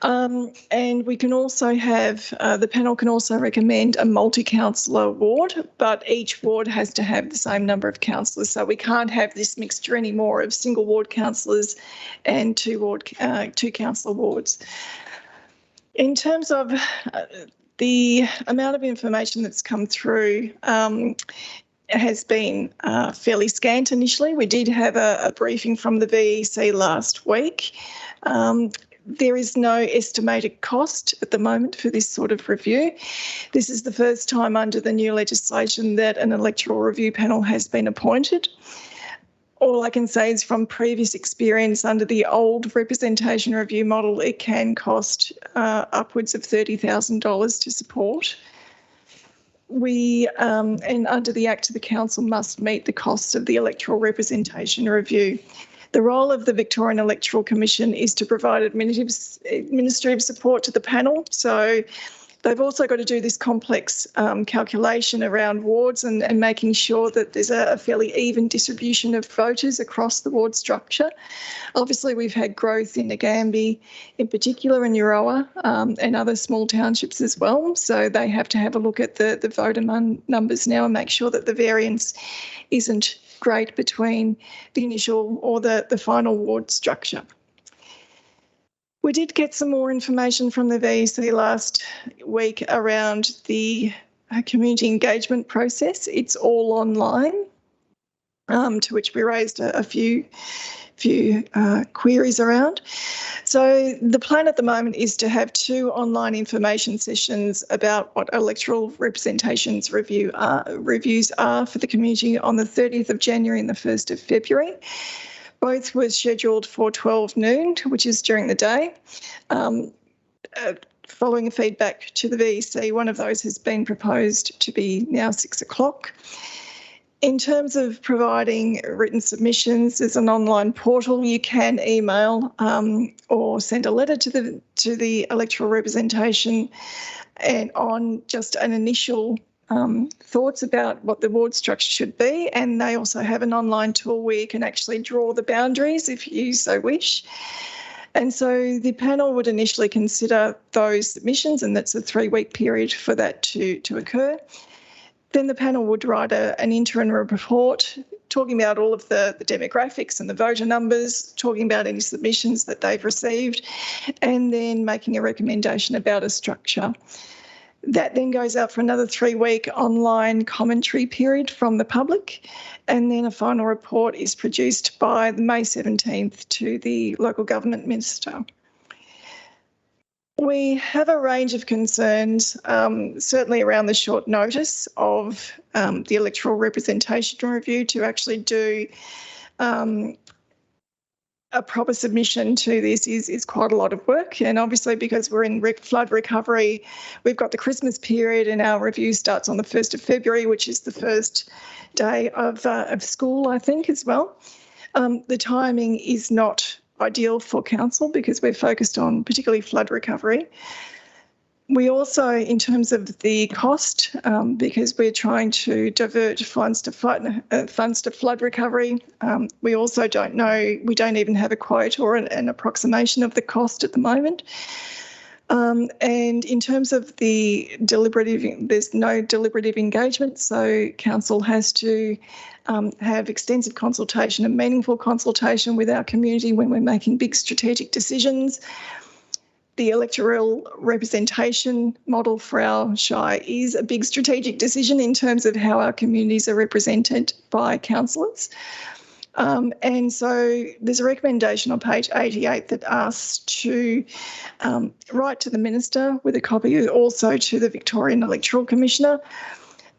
S4: And we can also have, the panel can also recommend a multi-councillor ward, but each ward has to have the same number of councillors. So we can't have this mixture anymore of single ward councillors and 2 councillor wards. In terms of the amount of information that's come through, has been fairly scant initially. We did have a briefing from the VEC last week. There is no estimated cost at the moment for this sort of review. This is the first time under the new legislation that an electoral review panel has been appointed. All I can say is from previous experience under the old representation review model, it can cost upwards of $30,000 to support. And under the Act, the council must meet the costs of the electoral representation review. The role of the Victorian Electoral Commission is to provide administrative support to the panel. So they've also got to do this complex calculation around wards and making sure that there's a fairly even distribution of voters across the ward structure. Obviously, we've had growth in Nagambie, in particular in Euroa, and other small townships as well. So they have to have a look at the voter numbers now and make sure that the variance isn't great between the initial or the final ward structure. We did get some more information from the VEC last week around the community engagement process. It's all online, to which we raised a few queries around. So the plan at the moment is to have 2 online information sessions about what electoral representations reviews are for the community on the 30th of January and the 1st of February. Both were scheduled for 12 noon, which is during the day. Following a feedback to the VEC, one of those has been proposed to be now 6 o'clock. In terms of providing written submissions, there's an online portal. You can email or send a letter to the electoral representation and on just an initial thoughts about what the ward structure should be. And they also have an online tool where you can actually draw the boundaries if you so wish. And so the panel would initially consider those submissions, and that's a 3-week period for that to occur. Then the panel would write an interim report talking about all of the demographics and the voter numbers, talking about any submissions that they've received, and then making a recommendation about a structure. That then goes out for another 3-week online commentary period from the public, and then a final report is produced by May 17th to the local government minister. We have a range of concerns, certainly around the short notice of the electoral representation review to actually do a proper submission to this is quite a lot of work. And obviously because we're in flood recovery, we've got the Christmas period and our review starts on the 1st of February, which is the first day of school, I think, as well. The timing is not ideal for council because we're focused on particularly flood recovery. We also, in terms of the cost, because we're trying to divert funds to flood recovery, we also don't know, we don't even have a quote or an approximation of the cost at the moment. And in terms of the deliberative, there's no deliberative engagement, so council has to have extensive consultation and meaningful consultation with our community when we're making big strategic decisions. The electoral representation model for our Shire is a big strategic decision in terms of how our communities are represented by councillors. And so there's a recommendation on page 88 that asks to write to the Minister with a copy also to the Victorian Electoral Commissioner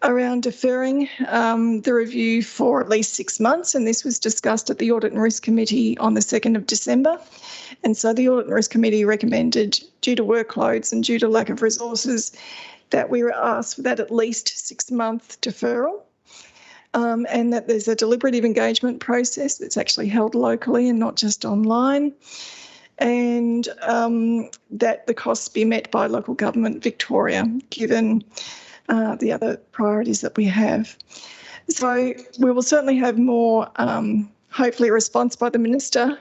S4: around deferring the review for at least 6 months, and this was discussed at the Audit and Risk Committee on the 2nd of December. And so the Audit and Risk Committee recommended, due to workloads and due to lack of resources, that we were asked for that at least 6-month deferral, and that there's a deliberative engagement process that's actually held locally and not just online, and that the costs be met by local government Victoria, given the other priorities that we have. So we will certainly have more, hopefully, a response by the Minister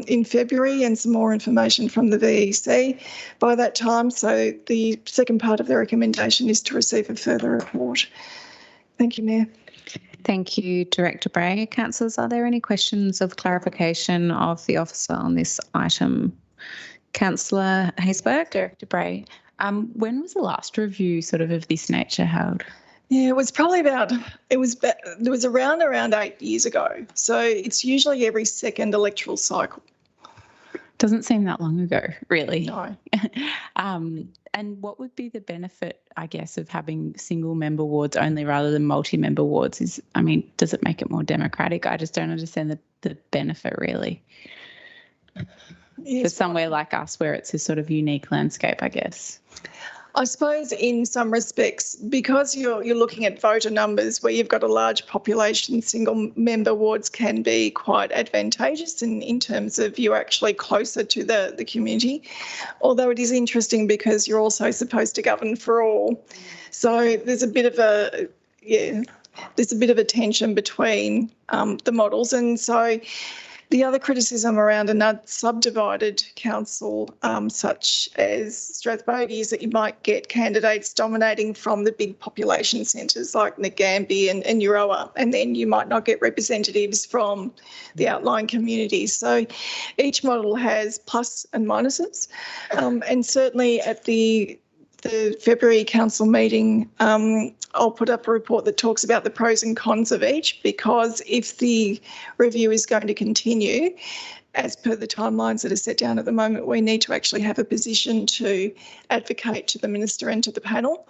S4: in February and some more information from the VEC by that time. So the second part of the recommendation is to receive a further report. Thank you, Mayor.
S1: Thank you, Director Bray. Councillors, are there any questions of clarification of the officer on this item? Councillor Haysberg.
S5: Director Bray, when was the last review sort of this nature held?
S4: Yeah, it was probably there was around 8 years ago. So it's usually every second electoral cycle.
S5: Doesn't seem that long ago, really.
S4: No.
S5: And what would be the benefit, I guess, of having single member wards only rather than multi-member wards? Does it make it more democratic? I just don't understand the benefit, really. For somewhere like us where it's a sort of unique landscape, I guess.
S4: I suppose in some respects, because you're looking at voter numbers where you've got a large population, single member wards can be quite advantageous in terms of you're actually closer to the community. Although it is interesting because you're also supposed to govern for all. So there's a bit of a tension between the models. And so the other criticism around a subdivided council, such as Strathbogie, is that you might get candidates dominating from the big population centres like Ngambie and Euroa, and then you might not get representatives from the outlying communities. So each model has plus and minuses, and certainly at the February council meeting, I'll put up a report that talks about the pros and cons of each, because if the review is going to continue, as per the timelines that are set down at the moment, we need to actually have a position to advocate to the Minister and to the panel.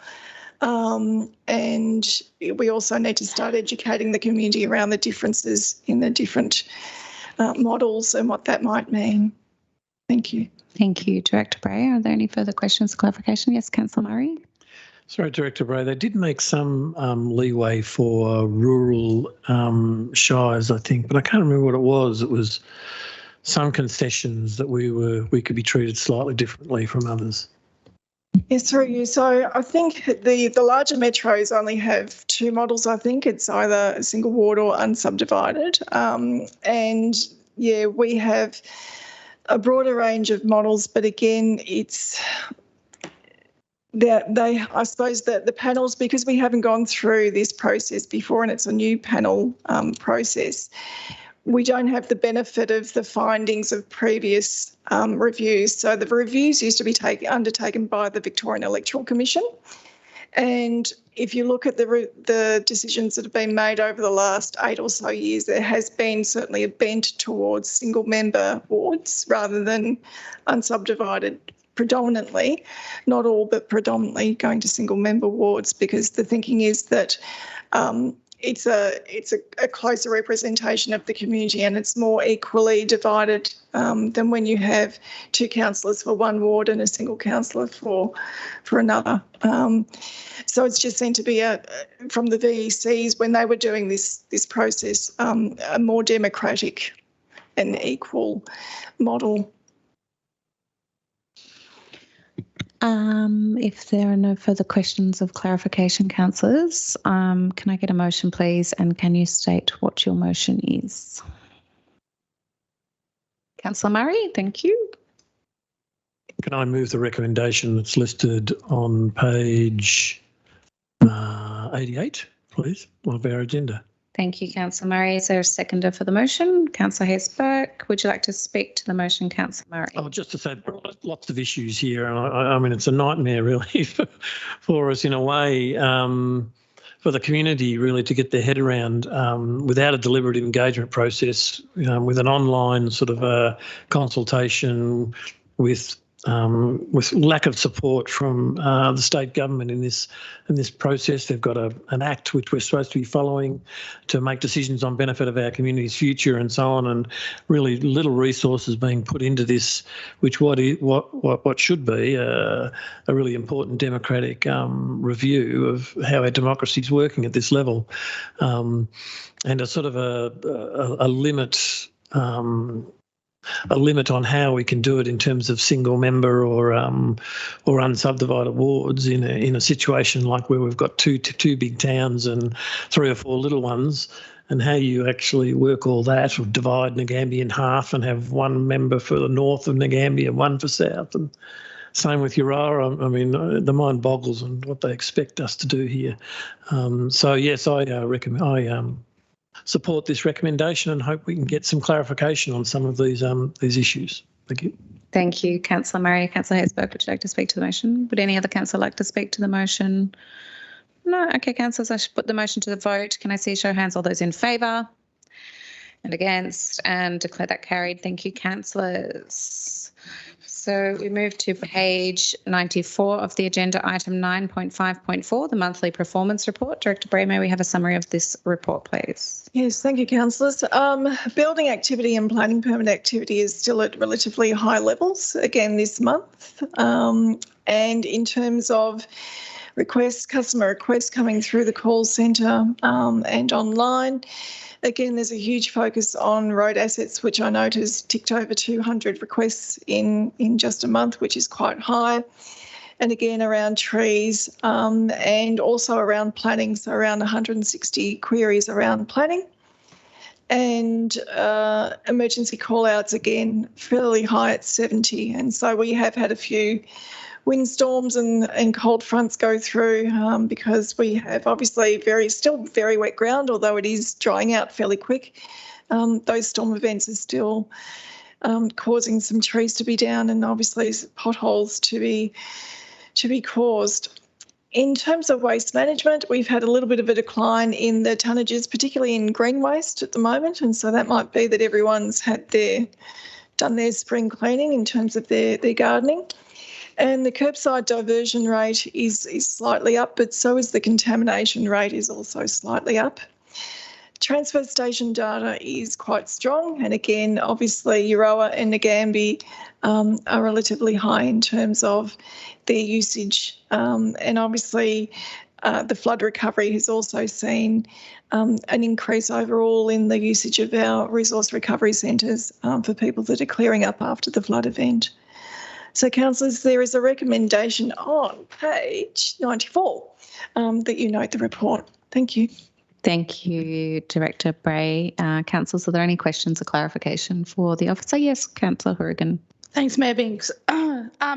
S4: And we also need to start educating the community around the differences in the different models and what that might mean. Thank you.
S1: Thank you, Director Bray. Are there any further questions or clarification? Yes, Councillor Murray.
S3: Sorry, Director Bray, they did make some leeway for rural shires, I think, but I can't remember what it was. It was some concessions that we could be treated slightly differently from others.
S4: Yes, through you. So I think the larger metros only have 2 models. I think it's either a single ward or unsubdivided. And yeah, we have a broader range of models, but again, it's I suppose that the panels, because we haven't gone through this process before and it's a new panel process, we don't have the benefit of the findings of previous reviews. So the reviews used to be undertaken by the Victorian Electoral Commission. And if you look at the decisions that have been made over the last 8 or so years, there has been certainly a bent towards single member wards rather than unsubdivided, predominantly, not all, but predominantly going to single member wards, because the thinking is that it's a closer representation of the community and it's more equally divided than when you have 2 councillors for one ward and a single councillor for another. So it's just seemed to be from the VECs when they were doing this process a more democratic an equal model.
S1: If there are no further questions of clarification, councillors, can I get a motion, please? And can you state what your motion is? Councillor Murray, thank you.
S3: Can I move the recommendation that's listed on page 88, please, of our agenda?
S1: Thank you, Councillor Murray. Is there a seconder for the motion? Councillor Hayes-Burke, would you like to speak to the motion, Councillor Murray?
S3: Oh, just to say, there are lots of issues here, and I mean, it's a nightmare really for us in a way, for the community really to get their head around without a deliberative engagement process, with an online sort of consultation, with lack of support from the state government in this process. They've got an act which we're supposed to be following to make decisions on benefit of our community's future and so on, and really little resources being put into this, which what should be a really important democratic review of how our democracy is working at this level, and a sort of a limit. A limit on how we can do it in terms of single member or unsubdivided wards in a situation like where we've got two big towns and 3 or 4 little ones, and how you actually work all that, or divide Nagambie in half and have one member for the north of Nagambie and one for south, and same with Urawa. I mean, the mind boggles on what they expect us to do here. So yes, I support this recommendation and hope we can get some clarification on some of these issues. Thank you.
S1: Thank you, Councillor Murray. Councillor Hayes-Burke, would you like to speak to the motion? Would any other councillor like to speak to the motion? No? Okay, councillors, I should put the motion to the vote. Can I see a show of hands, all those in favour and against, and declare that carried? Thank you, councillors. So we move to page 94 of the agenda, item 9.5.4, the monthly performance report. Director Bray, may we have a summary of this report, please?
S4: Yes, thank you, councillors. Building activity and planning permit activity is still at relatively high levels again this month. And in terms of customer requests coming through the call centre and online, again, there's a huge focus on road assets, which I note has ticked over 200 requests in just a month, which is quite high. And again, around trees and also around planning, so around 160 queries around planning. And emergency call-outs, again, fairly high at 70. And so we have had a few windstorms and cold fronts go through because we have obviously still very wet ground, although it is drying out fairly quick. Those storm events are still causing some trees to be down and obviously potholes to be caused. In terms of waste management, we've had a little bit of a decline in the tonnages, particularly in green waste at the moment, and so that might be that everyone's done their spring cleaning in terms of their gardening. And the curbside diversion rate is slightly up, but so is the contamination rate is also slightly up. Transfer station data is quite strong. And again, obviously, Urawa and Nagambie are relatively high in terms of their usage. And obviously, the flood recovery has also seen an increase overall in the usage of our resource recovery centres for people that are clearing up after the flood event. So, councillors, there is a recommendation on page 94 that you note the report. Thank you.
S1: Thank you, Director Bray. Councillors, are there any questions or clarification for the officer? Yes, Councillor Horrigan.
S6: Thanks, Mayor Binks.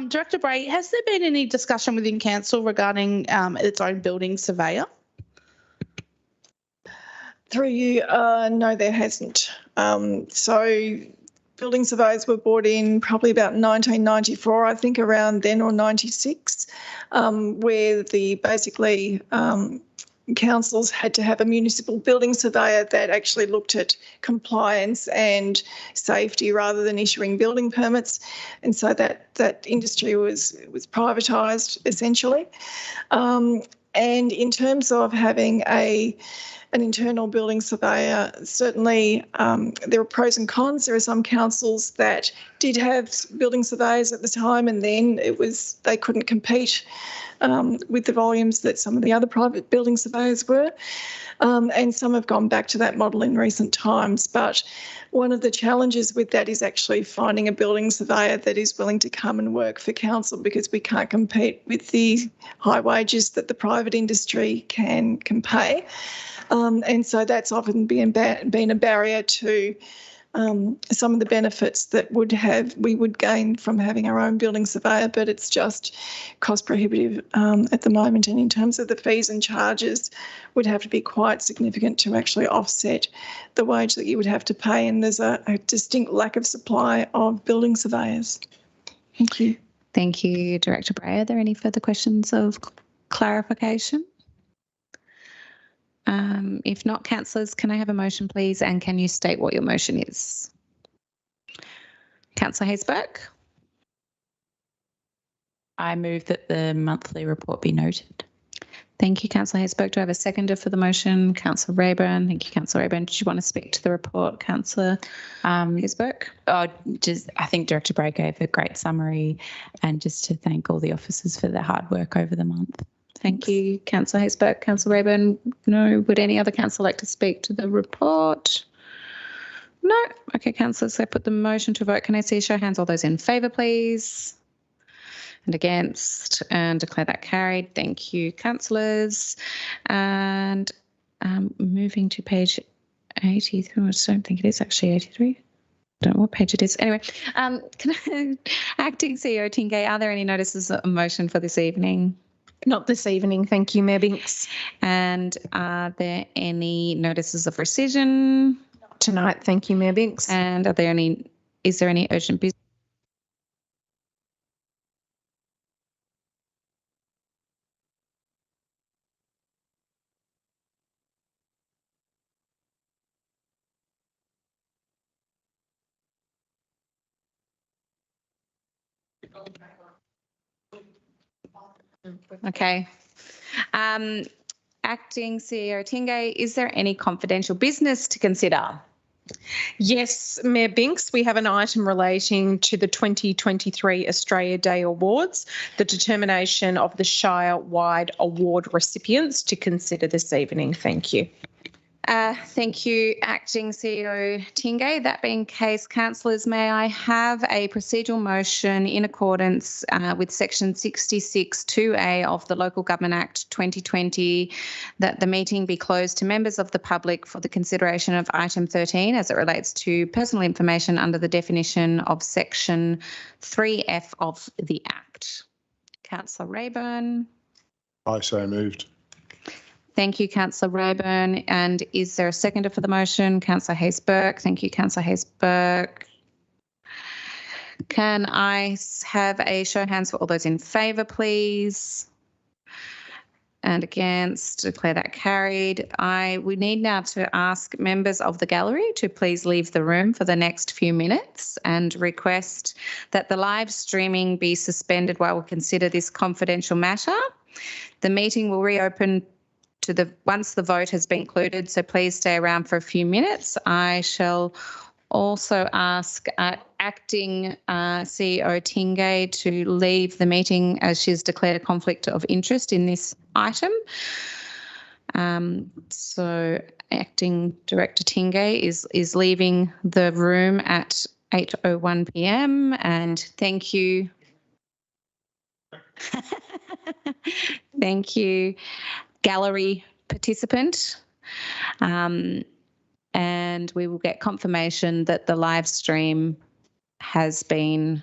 S6: Director Bray, has there been any discussion within council regarding its own building surveyor?
S4: Through you, no, there hasn't. So building surveyors were brought in probably about 1994, I think, around then, or 96, where basically councils had to have a municipal building surveyor that actually looked at compliance and safety rather than issuing building permits, and so that industry was privatised essentially. And in terms of having an internal building surveyor, certainly there are pros and cons. There are some councils that did have building surveyors at the time, and then they couldn't compete with the volumes that some of the other private building surveyors were. And some have gone back to that model in recent times. But one of the challenges with that is actually finding a building surveyor that is willing to come and work for council, because we can't compete with the high wages that the private industry can pay. And so that's often been a barrier to some of the benefits that we would gain from having our own building surveyor, but it's just cost prohibitive at the moment. And in terms of the fees and charges, would have to be quite significant to actually offset the wage that you would have to pay. And there's a distinct lack of supply of building surveyors. Thank you.
S1: Thank you, Director Bray. Are there any further questions of clarification? If not, councillors, can I have a motion, please? And can you state what your motion is? Councillor Hayes-Burke.
S5: I move that the monthly report be noted.
S1: Thank you, Councillor Hayes-Burke. Do I have a seconder for the motion? Councillor Rayburn. Thank you, Councillor Rayburn. Did you want to speak to the report, Councillor Hayes-Burke?
S5: I think Director Bray gave a great summary, and just to thank all the officers for their hard work over the month.
S1: Thank you, Councillor Hayes-Burke. Councillor Rayburn, no. Would any other councillor like to speak to the report? No. Okay, councillors, so I put the motion to vote. Can I see a show of hands? All those in favour, please. And against, and declare that carried. Thank you, councillors. And moving to page 83. I don't think it is actually 83. Don't know what page it is. Anyway, Acting CEO Tingay, are there any notices of motion for this evening?
S2: Not this evening, thank you, Mayor Binks.
S1: And are there any notices of rescission?
S2: Not tonight, thank you, Mayor Binks.
S1: And is there any urgent business? Okay. Acting CEO Tingay, is there any confidential business to consider?
S2: Yes, Mayor Binks, we have an item relating to the 2023 Australia Day Awards, the determination of the Shire-wide award recipients to consider this evening. Thank you.
S1: Thank you, Acting CEO Tingay. That being the case, councillors, may I have a procedural motion in accordance with section 66(2)(a) of the Local Government Act 2020 that the meeting be closed to members of the public for the consideration of item 13 as it relates to personal information under the definition of section 3F of the Act. Councillor Rayburn.
S9: I so moved.
S1: Thank you, Councillor Rayburn. And is there a seconder for the motion? Councillor Hayes-Burke. Thank you, Councillor Hayes-Burke. Can I have a show of hands for all those in favour, please? And against, declare that carried. We need now to ask members of the gallery to please leave the room for the next few minutes and request that the live streaming be suspended while we consider this confidential matter. The meeting will reopen once the vote has been concluded, so please stay around for a few minutes. I shall also ask Acting CEO Tingay to leave the meeting as she's declared a conflict of interest in this item. So Acting Director Tingay is leaving the room at 8:01 p.m. and thank you. Thank you, gallery participant. And we will get confirmation that the live stream has been